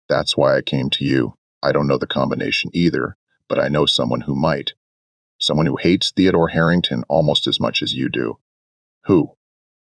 "That's why I came to you. I don't know the combination either, but I know someone who might. Someone who hates Theodore Harrington almost as much as you do. Who?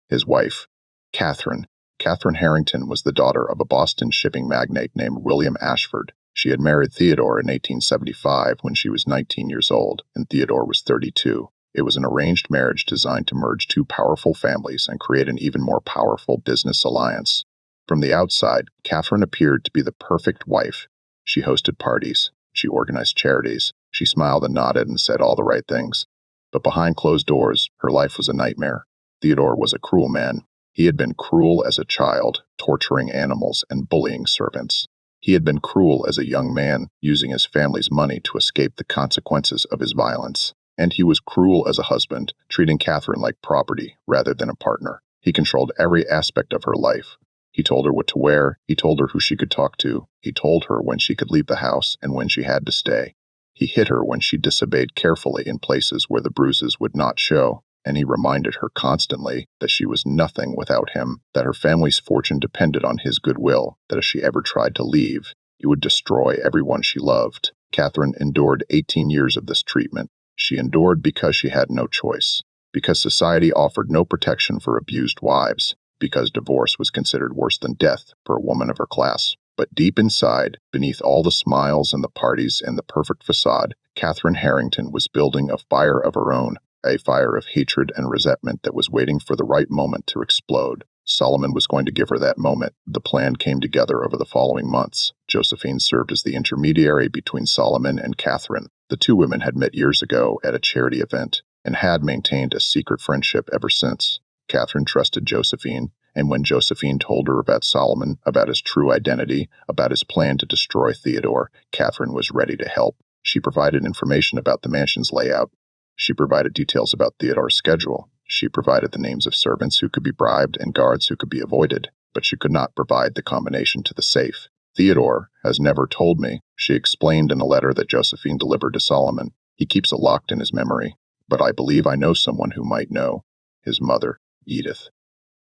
His wife, Catherine. Catherine Harrington was the daughter of a Boston shipping magnate named William Ashford. She had married Theodore in 1875 when she was 19 years old, and Theodore was 32. It was an arranged marriage designed to merge two powerful families and create an even more powerful business alliance. From the outside, Catherine appeared to be the perfect wife. She hosted parties. She organized charities. She smiled and nodded and said all the right things. But behind closed doors, her life was a nightmare. Theodore was a cruel man. He had been cruel as a child, torturing animals and bullying servants. He had been cruel as a young man, using his family's money to escape the consequences of his violence. And he was cruel as a husband, treating Catherine like property rather than a partner. He controlled every aspect of her life. He told her what to wear. He told her who she could talk to. He told her when she could leave the house and when she had to stay. He hit her when she disobeyed carefully in places where the bruises would not show. And he reminded her constantly that she was nothing without him, that her family's fortune depended on his goodwill, that if she ever tried to leave, he would destroy everyone she loved. Catherine endured 18 years of this treatment. She endured because she had no choice, because society offered no protection for abused wives, because divorce was considered worse than death for a woman of her class. But deep inside, beneath all the smiles and the parties and the perfect facade, Catherine Harrington was building a fire of her own, a fire of hatred and resentment that was waiting for the right moment to explode. Solomon was going to give her that moment. The plan came together over the following months. Josephine served as the intermediary between Solomon and Catherine. The two women had met years ago at a charity event and had maintained a secret friendship ever since. Catherine trusted Josephine, and when Josephine told her about Solomon, about his true identity, about his plan to destroy Theodore, Catherine was ready to help. She provided information about the mansion's layout. She provided details about Theodore's schedule. She provided the names of servants who could be bribed and guards who could be avoided, but she could not provide the combination to the safe. Theodore has never told me, she explained in a letter that Josephine delivered to Solomon. He keeps it locked in his memory, but I believe I know someone who might know. His mother, Edith.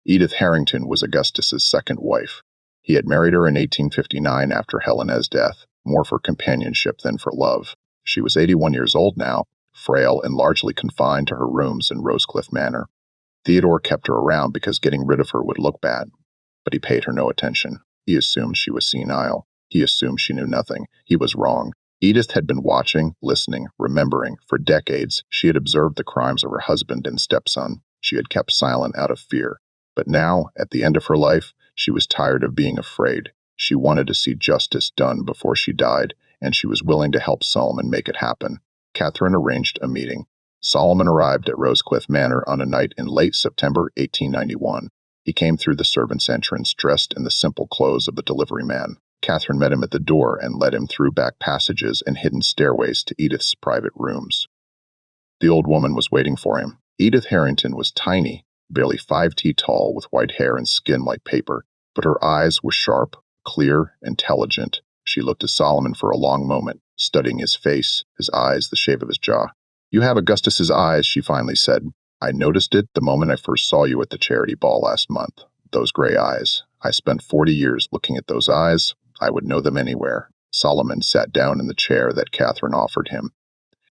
Edith Harrington was Augustus's second wife. He had married her in 1859 after Helena's death, more for companionship than for love. She was 81 years old now, frail and largely confined to her rooms in Rosecliff Manor. Theodore kept her around because getting rid of her would look bad, but he paid her no attention. He assumed she was senile. He assumed she knew nothing. He was wrong. Edith had been watching, listening, remembering. For decades, she had observed the crimes of her husband and stepson. She had kept silent out of fear. But now, at the end of her life, she was tired of being afraid. She wanted to see justice done before she died, and she was willing to help Solomon make it happen. Catherine arranged a meeting. Solomon arrived at Rosecliff Manor on a night in late September 1891. He came through the servants' entrance dressed in the simple clothes of a delivery man. Catherine met him at the door and led him through back passages and hidden stairways to Edith's private rooms. The old woman was waiting for him. Edith Harrington was tiny, barely 5 feet tall, with white hair and skin like paper, but her eyes were sharp, clear, intelligent. She looked at Solomon for a long moment, studying his face, his eyes, the shape of his jaw. "You have Augustus's eyes," she finally said. "I noticed it the moment I first saw you at the charity ball last month. Those gray eyes. I spent 40 years looking at those eyes. I would know them anywhere." Solomon sat down in the chair that Catherine offered him.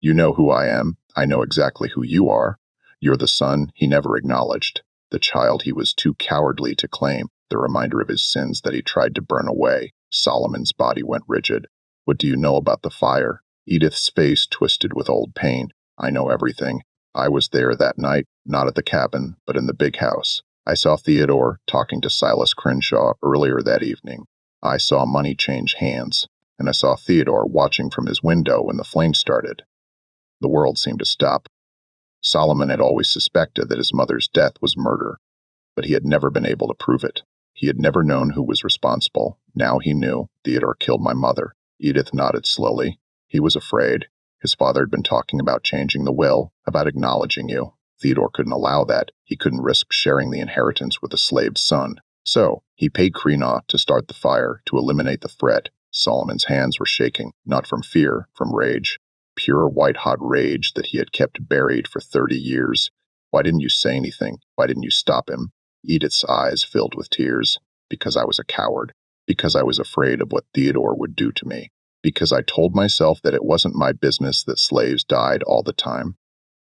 "You know who I am. I know exactly who you are. You're the son he never acknowledged, the child he was too cowardly to claim, the reminder of his sins that he tried to burn away." Solomon's body went rigid. "What do you know about the fire?" Edith's face twisted with old pain. "I know everything. I was there that night, not at the cabin, but in the big house. I saw Theodore talking to Silas Crenshaw earlier that evening. I saw money change hands, and I saw Theodore watching from his window when the flames started." The world seemed to stop. Solomon had always suspected that his mother's death was murder, but he had never been able to prove it. He had never known who was responsible. Now he knew. "Theodore killed my mother." Edith nodded slowly. "He was afraid. His father had been talking about changing the will, about acknowledging you. Theodore couldn't allow that. He couldn't risk sharing the inheritance with a slave son. So, he paid Creenaw to start the fire, to eliminate the threat." Solomon's hands were shaking, not from fear, from rage. Pure white-hot rage that he had kept buried for 30 years. "Why didn't you say anything? Why didn't you stop him?" Edith's eyes filled with tears. "Because I was a coward. Because I was afraid of what Theodore would do to me." Because I told myself that it wasn't my business that slaves died all the time.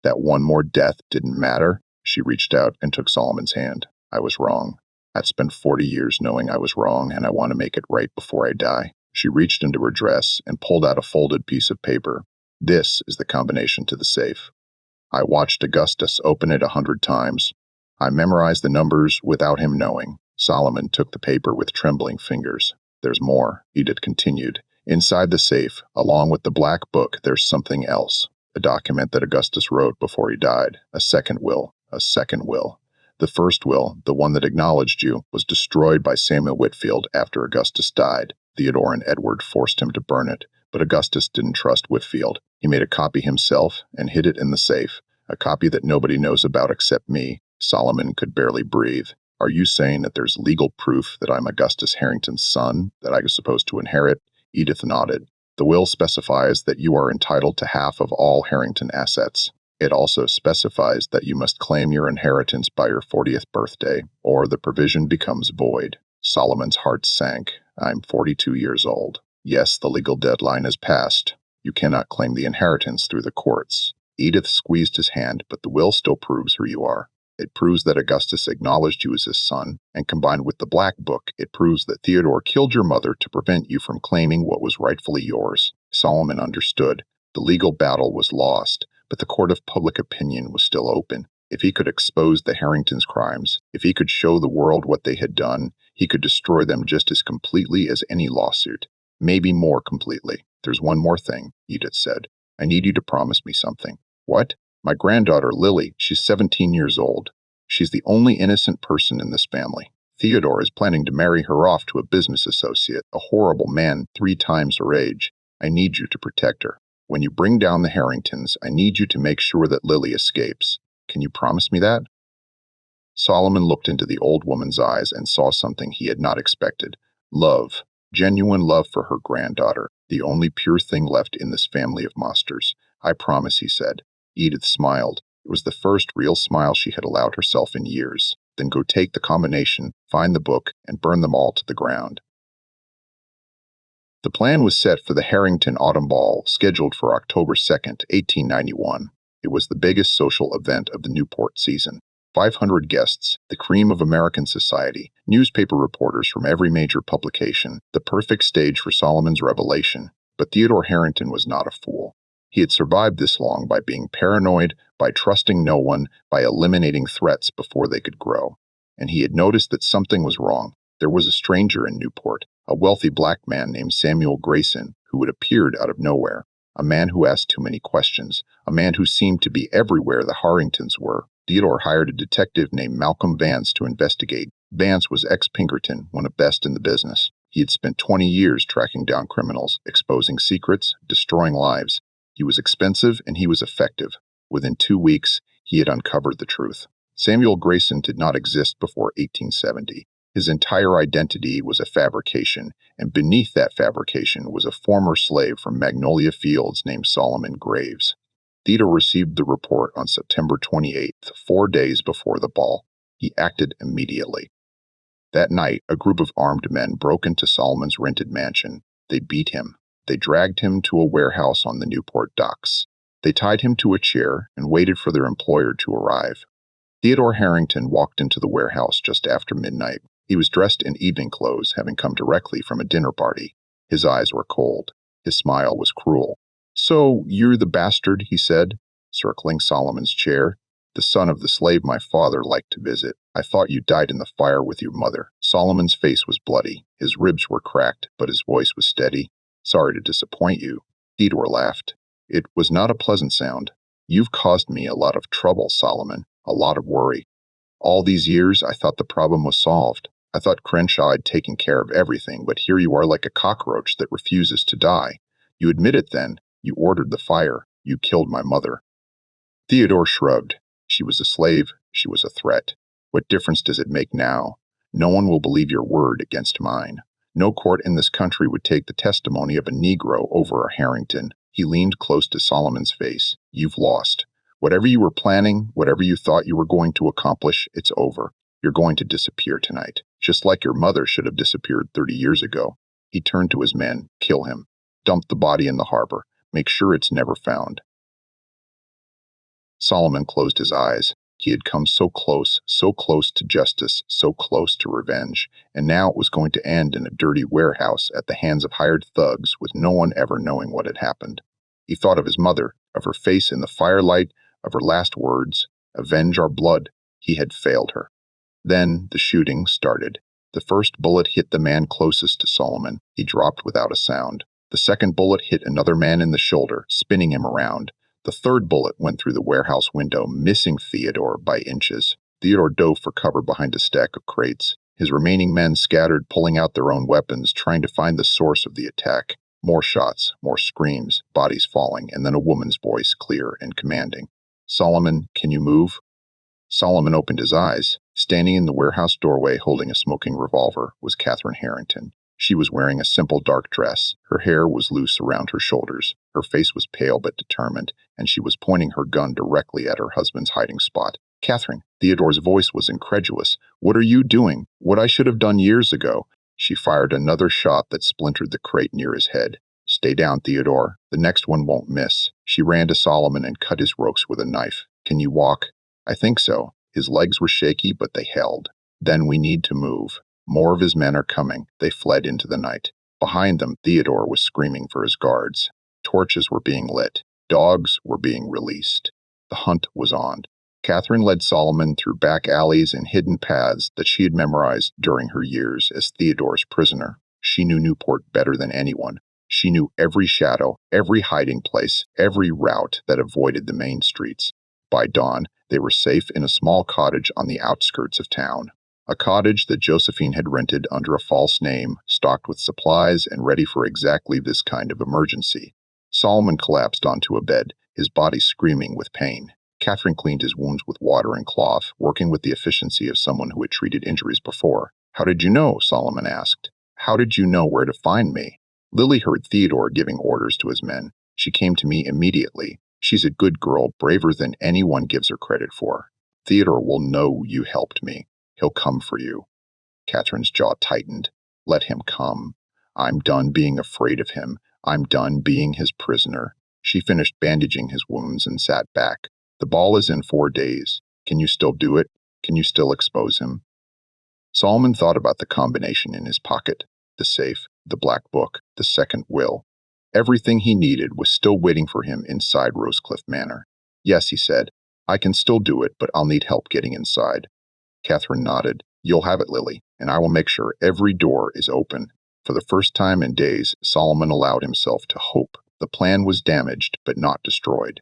That one more death didn't matter. She reached out and took Solomon's hand. I was wrong. I'd spent 40 years knowing I was wrong, and I want to make it right before I die. She reached into her dress and pulled out a folded piece of paper. This is the combination to the safe. I watched Augustus open it 100 times. I memorized the numbers without him knowing. Solomon took the paper with trembling fingers. There's more, Edith continued. Inside the safe, along with the black book, there's something else. A document that Augustus wrote before he died. A second will. A second will. The first will, the one that acknowledged you, was destroyed by Samuel Whitfield after Augustus died. Theodore and Edward forced him to burn it, but Augustus didn't trust Whitfield. He made a copy himself and hid it in the safe, a copy that nobody knows about except me. Solomon could barely breathe. Are you saying that there's legal proof that I'm Augustus Harrington's son, that I was supposed to inherit? Edith nodded. The will specifies that you are entitled to half of all Harrington assets. It also specifies that you must claim your inheritance by your 40th birthday, or the provision becomes void. Solomon's heart sank. I'm 42 years old. Yes, the legal deadline has passed. You cannot claim the inheritance through the courts. Edith squeezed his hand, but the will still proves who you are. It proves that Augustus acknowledged you as his son, and combined with the Black Book, it proves that Theodore killed your mother to prevent you from claiming what was rightfully yours. Solomon understood. The legal battle was lost, but the court of public opinion was still open. If he could expose the Harringtons' crimes, if he could show the world what they had done, he could destroy them just as completely as any lawsuit. Maybe more completely. There's one more thing, Edith said. I need you to promise me something. What? My granddaughter, Lily, she's 17 years old. She's the only innocent person in this family. Theodore is planning to marry her off to a business associate, a horrible man 3 times her age. I need you to protect her. When you bring down the Harringtons, I need you to make sure that Lily escapes. Can you promise me that? Solomon looked into the old woman's eyes and saw something he had not expected. Love. Genuine love for her granddaughter, the only pure thing left in this family of monsters. I promise, he said. Edith smiled. It was the first real smile she had allowed herself in years. Then go take the combination, find the book, and burn them all to the ground. The plan was set for the Harrington Autumn Ball, scheduled for October 2nd, 1891. It was the biggest social event of the Newport season. 500 guests, the cream of American society, newspaper reporters from every major publication, the perfect stage for Solomon's revelation. But Theodore Harrington was not a fool. He had survived this long by being paranoid, by trusting no one, by eliminating threats before they could grow. And he had noticed that something was wrong. There was a stranger in Newport, a wealthy black man named Samuel Grayson, who had appeared out of nowhere, a man who asked too many questions, a man who seemed to be everywhere the Harringtons were. Theodore hired a detective named Malcolm Vance to investigate. Vance was ex-Pinkerton, one of best in the business. He had spent 20 years tracking down criminals, exposing secrets, destroying lives. He was expensive and he was effective. Within 2 weeks, he had uncovered the truth. Samuel Grayson did not exist before 1870. His entire identity was a fabrication, and beneath that fabrication was a former slave from Magnolia Fields named Solomon Graves. Theodore received the report on September 28th, 4 days before the ball. He acted immediately. That night, a group of armed men broke into Solomon's rented mansion. They beat him. They dragged him to a warehouse on the Newport docks. They tied him to a chair and waited for their employer to arrive. Theodore Harrington walked into the warehouse just after midnight. He was dressed in evening clothes, having come directly from a dinner party. His eyes were cold. His smile was cruel. "So, you're the bastard," he said, circling Solomon's chair. "The son of the slave my father liked to visit. I thought you died in the fire with your mother." Solomon's face was bloody. His ribs were cracked, but his voice was steady. "Sorry to disappoint you." Theodore laughed. It was not a pleasant sound. "You've caused me a lot of trouble, Solomon, a lot of worry. All these years, I thought the problem was solved. I thought Crenshaw had taken care of everything, but here you are like a cockroach that refuses to die. You admit it then. You ordered the fire. You killed my mother." Theodore shrugged. She was a slave. She was a threat. What difference does it make now? No one will believe your word against mine. No court in this country would take the testimony of a Negro over a Harrington. He leaned close to Solomon's face. "You've lost. Whatever you were planning, whatever you thought you were going to accomplish, it's over. You're going to disappear tonight, just like your mother should have disappeared 30 years ago." He turned to his men. "Kill him." Dump the body in the harbor. Make sure it's never found. Solomon closed his eyes. He had come so close to justice, so close to revenge, and now it was going to end in a dirty warehouse at the hands of hired thugs with no one ever knowing what had happened. He thought of his mother, of her face in the firelight, of her last words, "Avenge our blood." He had failed her. Then the shooting started. The first bullet hit the man closest to Solomon. He dropped without a sound. The second bullet hit another man in the shoulder, spinning him around. The third bullet went through the warehouse window, missing Theodore by inches. Theodore dove for cover behind a stack of crates. His remaining men scattered, pulling out their own weapons, trying to find the source of the attack. More shots, more screams, bodies falling, and then a woman's voice, clear and commanding. "Solomon, can you move?" Solomon opened his eyes. Standing in the warehouse doorway holding a smoking revolver was Catherine Harrington. She was wearing a simple dark dress. Her hair was loose around her shoulders. Her face was pale but determined, and she was pointing her gun directly at her husband's hiding spot. "Catherine," Theodore's voice was incredulous. "What are you doing? What I should have done years ago." She fired another shot that splintered the crate near his head. "Stay down, Theodore. The next one won't miss." She ran to Solomon and cut his ropes with a knife. "Can you walk?" "I think so." His legs were shaky, but they held. "Then we need to move. More of his men are coming." They fled into the night. Behind them, Theodore was screaming for his guards. Torches were being lit. Dogs were being released. The hunt was on. Catherine led Solomon through back alleys and hidden paths that she had memorized during her years as Theodore's prisoner. She knew Newport better than anyone. She knew every shadow, every hiding place, every route that avoided the main streets. By dawn, they were safe in a small cottage on the outskirts of town. A cottage that Josephine had rented under a false name, stocked with supplies and ready for exactly this kind of emergency. Solomon collapsed onto a bed, his body screaming with pain. Catherine cleaned his wounds with water and cloth, working with the efficiency of someone who had treated injuries before. "How did you know?" Solomon asked. "How did you know where to find me?" Lily heard Theodore giving orders to his men. "She came to me immediately. She's a good girl, braver than anyone gives her credit for. Theodore will know you helped me. He'll come for you." Catherine's jaw tightened. "Let him come. I'm done being afraid of him. I'm done being his prisoner." She finished bandaging his wounds and sat back. "The ball is in 4 days. Can you still do it? Can you still expose him?" Solomon thought about the combination in his pocket. The safe, the black book, the second will. Everything he needed was still waiting for him inside Rosecliff Manor. "Yes," he said, "I can still do it, but I'll need help getting inside." Catherine nodded. "You'll have it, Lily, and I will make sure every door is open." For the first time in days, Solomon allowed himself to hope. The plan was damaged, but not destroyed.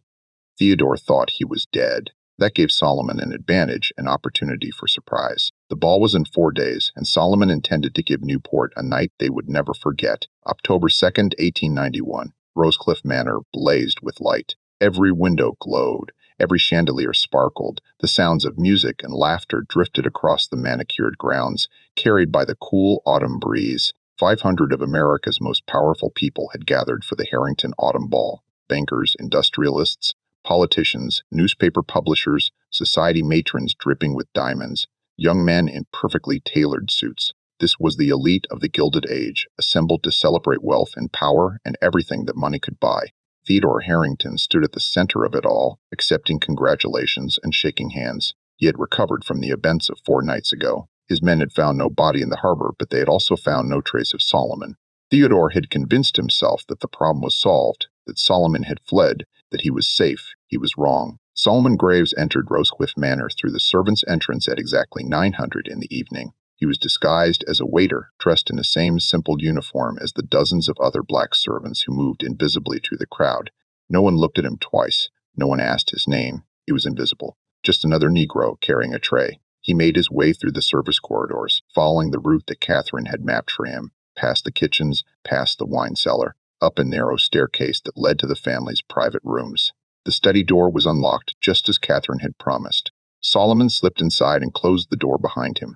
Theodore thought he was dead. That gave Solomon an advantage, an opportunity for surprise. The ball was in 4 days, and Solomon intended to give Newport a night they would never forget. October 2nd, 1891. Rosecliff Manor blazed with light. Every window glowed. Every chandelier sparkled. The sounds of music and laughter drifted across the manicured grounds, carried by the cool autumn breeze. 500 of America's most powerful people had gathered for the Harrington Autumn Ball. Bankers, industrialists, politicians, newspaper publishers, society matrons dripping with diamonds, young men in perfectly tailored suits. This was the elite of the Gilded Age, assembled to celebrate wealth and power and everything that money could buy. Theodore Harrington stood at the center of it all, accepting congratulations and shaking hands. He had recovered from the events of 4 nights ago. His men had found no body in the harbor, but they had also found no trace of Solomon. Theodore had convinced himself that the problem was solved, that Solomon had fled, that he was safe. He was wrong. Solomon Graves entered Rosecliff Manor through the servants' entrance at exactly 900 in the evening. He was disguised as a waiter, dressed in the same simple uniform as the dozens of other black servants who moved invisibly through the crowd. No one looked at him twice. No one asked his name. He was invisible. Just another Negro carrying a tray. He made his way through the service corridors, following the route that Catherine had mapped for him, past the kitchens, past the wine cellar, up a narrow staircase that led to the family's private rooms. The study door was unlocked, just as Catherine had promised. Solomon slipped inside and closed the door behind him.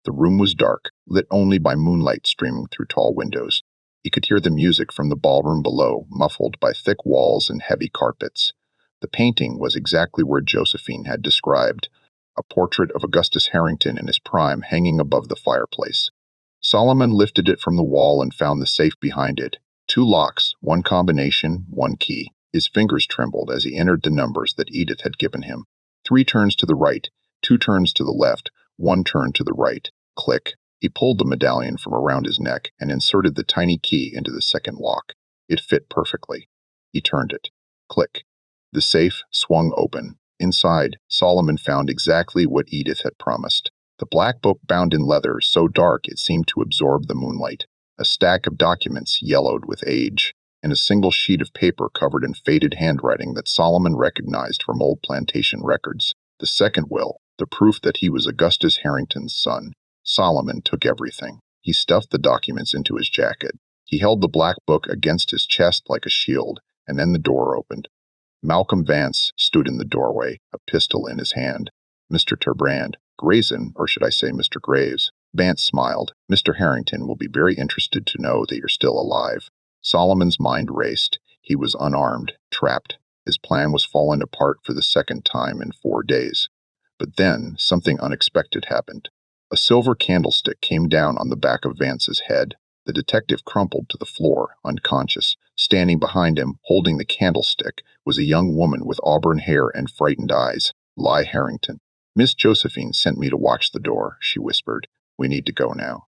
The room was dark, lit only by moonlight streaming through tall windows. He could hear the music from the ballroom below, muffled by thick walls and heavy carpets. The painting was exactly where Josephine had described, a portrait of Augustus Harrington in his prime hanging above the fireplace. Solomon lifted it from the wall and found the safe behind it. 2 locks, 1 combination, 1 key. His fingers trembled as he entered the numbers that Edith had given him. 3 turns to the right, 2 turns to the left, 1 turn to the right. Click. He pulled the medallion from around his neck and inserted the tiny key into the second lock. It fit perfectly. He turned it. Click. The safe swung open. Inside, Solomon found exactly what Edith had promised. The black book bound in leather so dark it seemed to absorb the moonlight. A stack of documents yellowed with age, and a single sheet of paper covered in faded handwriting that Solomon recognized from old plantation records. The second will, the proof that he was Augustus Harrington's son. Solomon took everything. He stuffed the documents into his jacket. He held the black book against his chest like a shield, and then the door opened. Malcolm Vance stood in the doorway, a pistol in his hand. Mr. Terbrand, Grayson, or should I say Mr. Graves? Vance smiled. Mr. Harrington will be very interested to know that you're still alive. Solomon's mind raced. He was unarmed, trapped. His plan was falling apart for the second time in 4 days. But then, something unexpected happened. A silver candlestick came down on the back of Vance's head. The detective crumpled to the floor, unconscious. Standing behind him, holding the candlestick, was a young woman with auburn hair and frightened eyes. Lie Harrington. Miss Josephine sent me to watch the door, she whispered. We need to go now.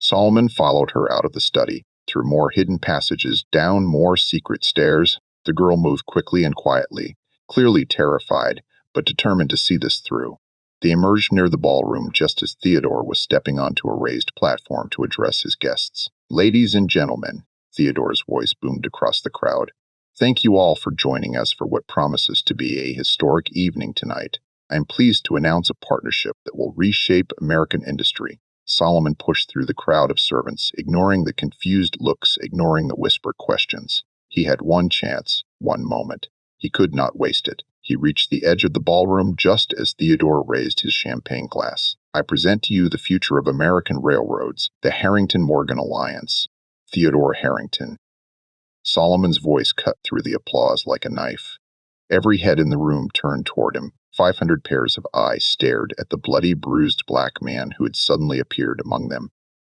Solomon followed her out of the study, through more hidden passages, down more secret stairs. The girl moved quickly and quietly, clearly terrified, but determined to see this through. They emerged near the ballroom just as Theodore was stepping onto a raised platform to address his guests. Ladies and gentlemen, Theodore's voice boomed across the crowd. Thank you all for joining us for what promises to be a historic evening tonight. I am pleased to announce a partnership that will reshape American industry. Solomon pushed through the crowd of servants, ignoring the confused looks, ignoring the whispered questions. He had one chance, one moment. He could not waste it. He reached the edge of the ballroom just as Theodore raised his champagne glass. I present to you the future of American railroads, the Harrington-Morgan Alliance. Theodore Harrington. Solomon's voice cut through the applause like a knife. Every head in the room turned toward him. 500 pairs of eyes stared at the bloody, bruised black man who had suddenly appeared among them.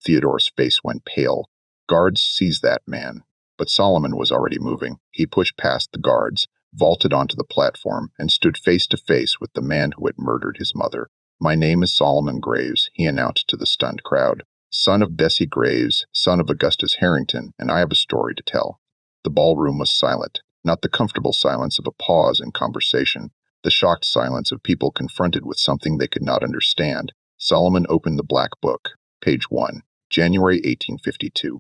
Theodore's face went pale. Guards seized that man. But Solomon was already moving. He pushed past the guards, vaulted onto the platform, and stood face to face with the man who had murdered his mother. My name is Solomon Graves, he announced to the stunned crowd. Son of Bessie Graves, son of Augustus Harrington, and I have a story to tell. The ballroom was silent, not the comfortable silence of a pause in conversation, the shocked silence of people confronted with something they could not understand. Solomon opened the black book. Page 1, January 1852.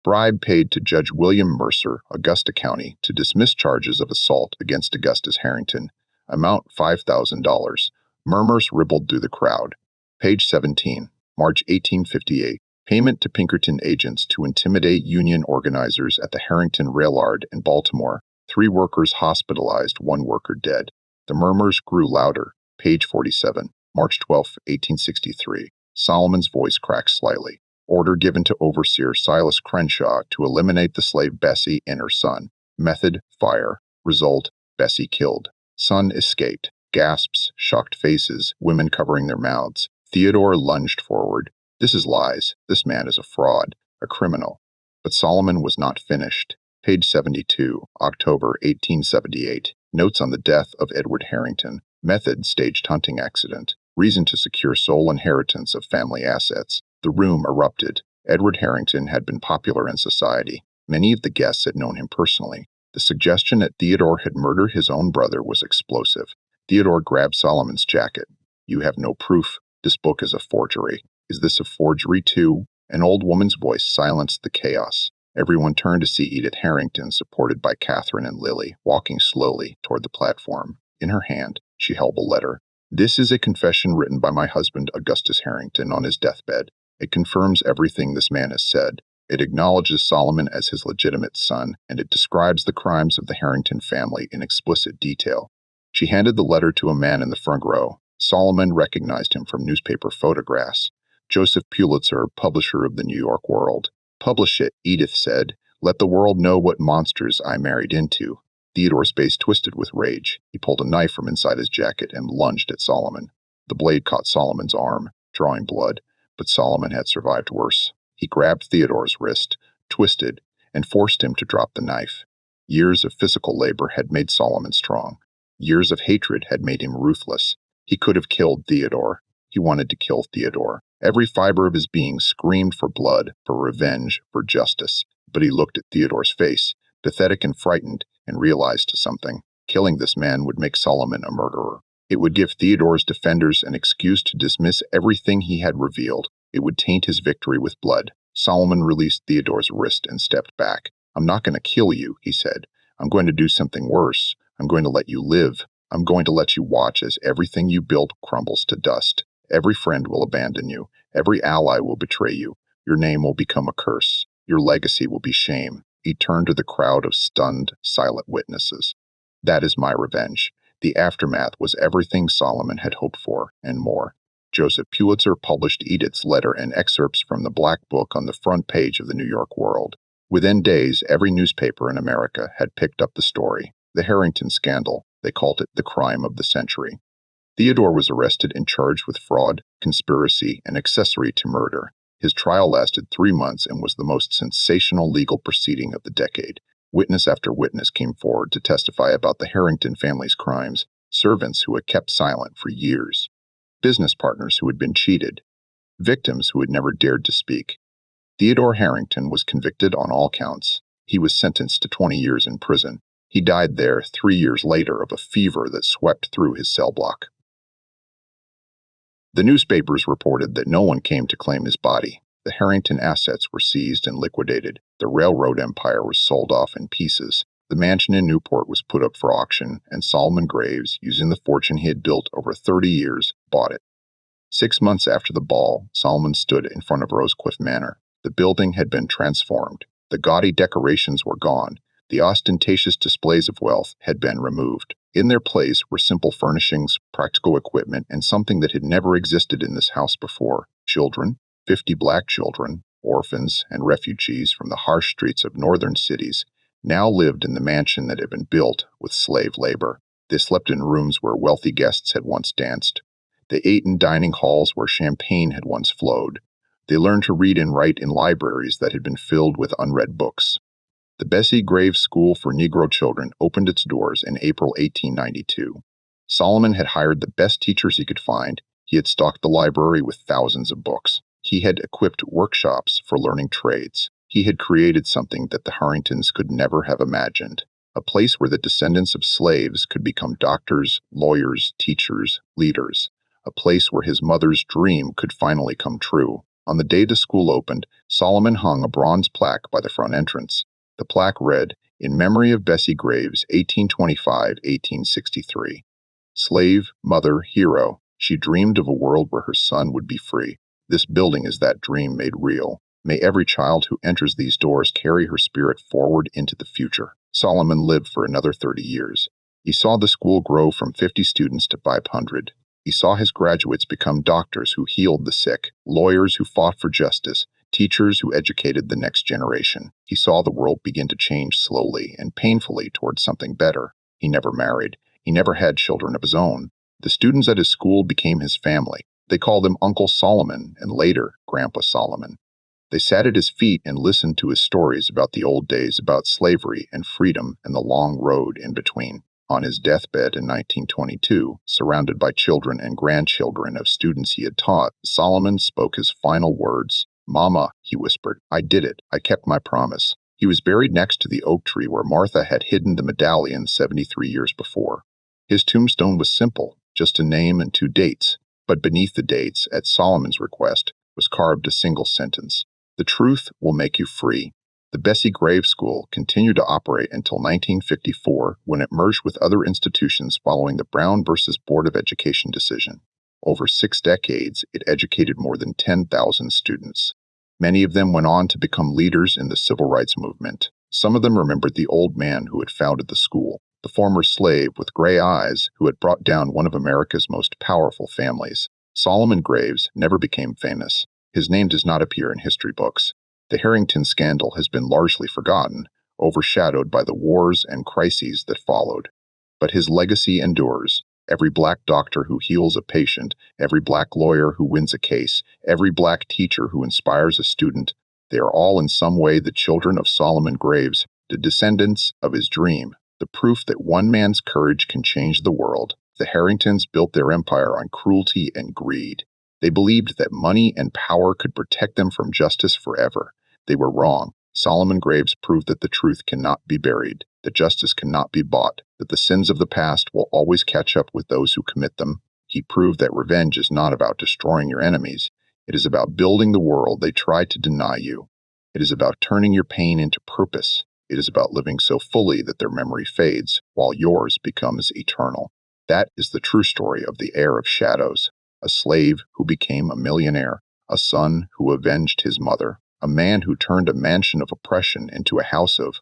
Bribe paid to Judge William Mercer, Augusta County, to dismiss charges of assault against Augustus Harrington. Amount $5,000. Murmurs rippled through the crowd. Page 17, March 1858. Payment to Pinkerton agents to intimidate union organizers at the Harrington Railyard in Baltimore. 3 workers hospitalized, 1 worker dead. The murmurs grew louder. Page 47, March 12, 1863. Solomon's voice cracked slightly. Order given to Overseer Silas Crenshaw to eliminate the slave Bessie and her son. Method, fire. Result, Bessie killed. Son escaped. Gasps, shocked faces, women covering their mouths. Theodore lunged forward. This is lies. This man is a fraud, a criminal. But Solomon was not finished. Page 72, October 1878. Notes on the death of Edward Harrington. Method, staged hunting accident. Reason to secure sole inheritance of family assets. The room erupted. Edward Harrington had been popular in society. Many of the guests had known him personally. The suggestion that Theodore had murdered his own brother was explosive. Theodore grabbed Solomon's jacket. You have no proof. This book is a forgery. Is this a forgery too? An old woman's voice silenced the chaos. Everyone turned to see Edith Harrington, supported by Catherine and Lily, walking slowly toward the platform. In her hand, she held a letter. This is a confession written by my husband, Augustus Harrington, on his deathbed. It confirms everything this man has said. It acknowledges Solomon as his legitimate son, and it describes the crimes of the Harrington family in explicit detail. She handed the letter to a man in the front row. Solomon recognized him from newspaper photographs. Joseph Pulitzer, publisher of the New York World. Publish it, Edith said. Let the world know what monsters I married into. Theodore's face twisted with rage. He pulled a knife from inside his jacket and lunged at Solomon. The blade caught Solomon's arm, drawing blood, but Solomon had survived worse. He grabbed Theodore's wrist, twisted, and forced him to drop the knife. Years of physical labor had made Solomon strong. Years of hatred had made him ruthless. He could have killed Theodore. He wanted to kill Theodore. Every fiber of his being screamed for blood, for revenge, for justice. But he looked at Theodore's face, pathetic and frightened, and realized something. Killing this man would make Solomon a murderer. It would give Theodore's defenders an excuse to dismiss everything he had revealed. It would taint his victory with blood. Solomon released Theodore's wrist and stepped back. "I'm not going to kill you," he said. "I'm going to do something worse. I'm going to let you live. I'm going to let you watch as everything you built crumbles to dust. Every friend will abandon you. Every ally will betray you. Your name will become a curse. Your legacy will be shame." He turned to the crowd of stunned, silent witnesses. "That is my revenge." The aftermath was everything Solomon had hoped for, and more. Joseph Pulitzer published Edith's letter and excerpts from the Black Book on the front page of the New York World. Within days, every newspaper in America had picked up the story. The Harrington scandal. They called it the crime of the century. Theodore was arrested and charged with fraud, conspiracy, and accessory to murder. His trial lasted 3 months and was the most sensational legal proceeding of the decade. Witness after witness came forward to testify about the Harrington family's crimes, servants who had kept silent for years, business partners who had been cheated, victims who had never dared to speak. Theodore Harrington was convicted on all counts. He was sentenced to 20 years in prison. He died there 3 years later of a fever that swept through his cell block. The newspapers reported that no one came to claim his body. The Harrington assets were seized and liquidated. The railroad empire was sold off in pieces. The mansion in Newport was put up for auction, and Solomon Graves, using the fortune he had built over 30 years, bought it. 6 months after the ball, Solomon stood in front of Rosecliff Manor. The building had been transformed. The gaudy decorations were gone. The ostentatious displays of wealth had been removed. In their place were simple furnishings, practical equipment, and something that had never existed in this house before: children, 50 black children, orphans, and refugees from the harsh streets of northern cities, now lived in the mansion that had been built with slave labor. They slept in rooms where wealthy guests had once danced. They ate in dining halls where champagne had once flowed. They learned to read and write in libraries that had been filled with unread books. The Bessie Graves School for Negro Children opened its doors in April 1892. Solomon had hired the best teachers he could find. He had stocked the library with thousands of books. He had equipped workshops for learning trades. He had created something that the Harringtons could never have imagined: a place where the descendants of slaves could become doctors, lawyers, teachers, leaders. A place where his mother's dream could finally come true. On the day the school opened, Solomon hung a bronze plaque by the front entrance. The plaque read, "In memory of Bessie Graves, 1825-1863. Slave, mother, hero, she dreamed of a world where her son would be free. This building is that dream made real. May every child who enters these doors carry her spirit forward into the future." Solomon lived for another 30 years. He saw the school grow from 50 students to 500. He saw his graduates become doctors who healed the sick, lawyers who fought for justice, teachers who educated the next generation. He saw the world begin to change slowly and painfully towards something better. He never married. He never had children of his own. The students at his school became his family. They called him Uncle Solomon and later Grandpa Solomon. They sat at his feet and listened to his stories about the old days, about slavery and freedom and the long road in between. On his deathbed in 1922, surrounded by children and grandchildren of students he had taught, Solomon spoke his final words. "Mama," he whispered, "I did it. I kept my promise." He was buried next to the oak tree where Martha had hidden the medallion 73 years before. His tombstone was simple, just a name and 2 dates, but beneath the dates, at Solomon's request, was carved a single sentence: "The truth will make you free." The Bessie Graves School continued to operate until 1954, when it merged with other institutions following the Brown versus Board of Education decision. Over 6 decades, it educated more than 10,000 students. Many of them went on to become leaders in the civil rights movement. Some of them remembered the old man who had founded the school, the former slave with gray eyes who had brought down one of America's most powerful families. Solomon Graves never became famous. His name does not appear in history books. The Harrington scandal has been largely forgotten, overshadowed by the wars and crises that followed. But his legacy endures. Every black doctor who heals a patient, every black lawyer who wins a case, every black teacher who inspires a student, They are all in some way the children of Solomon Graves, the descendants of his dream, the proof that one man's courage can change the world. The Harringtons built their empire on cruelty and greed. They believed that money and power could protect them from justice forever. They were wrong. Solomon Graves proved that the truth cannot be buried, that justice cannot be bought, that the sins of the past will always catch up with those who commit them. He proved that revenge is not about destroying your enemies. It is about building the world they tried to deny you. It is about turning your pain into purpose. It is about living so fully that their memory fades, while yours becomes eternal. That is the true story of the heir of shadows, a slave who became a millionaire, a son who avenged his mother, a man who turned a mansion of oppression into a house of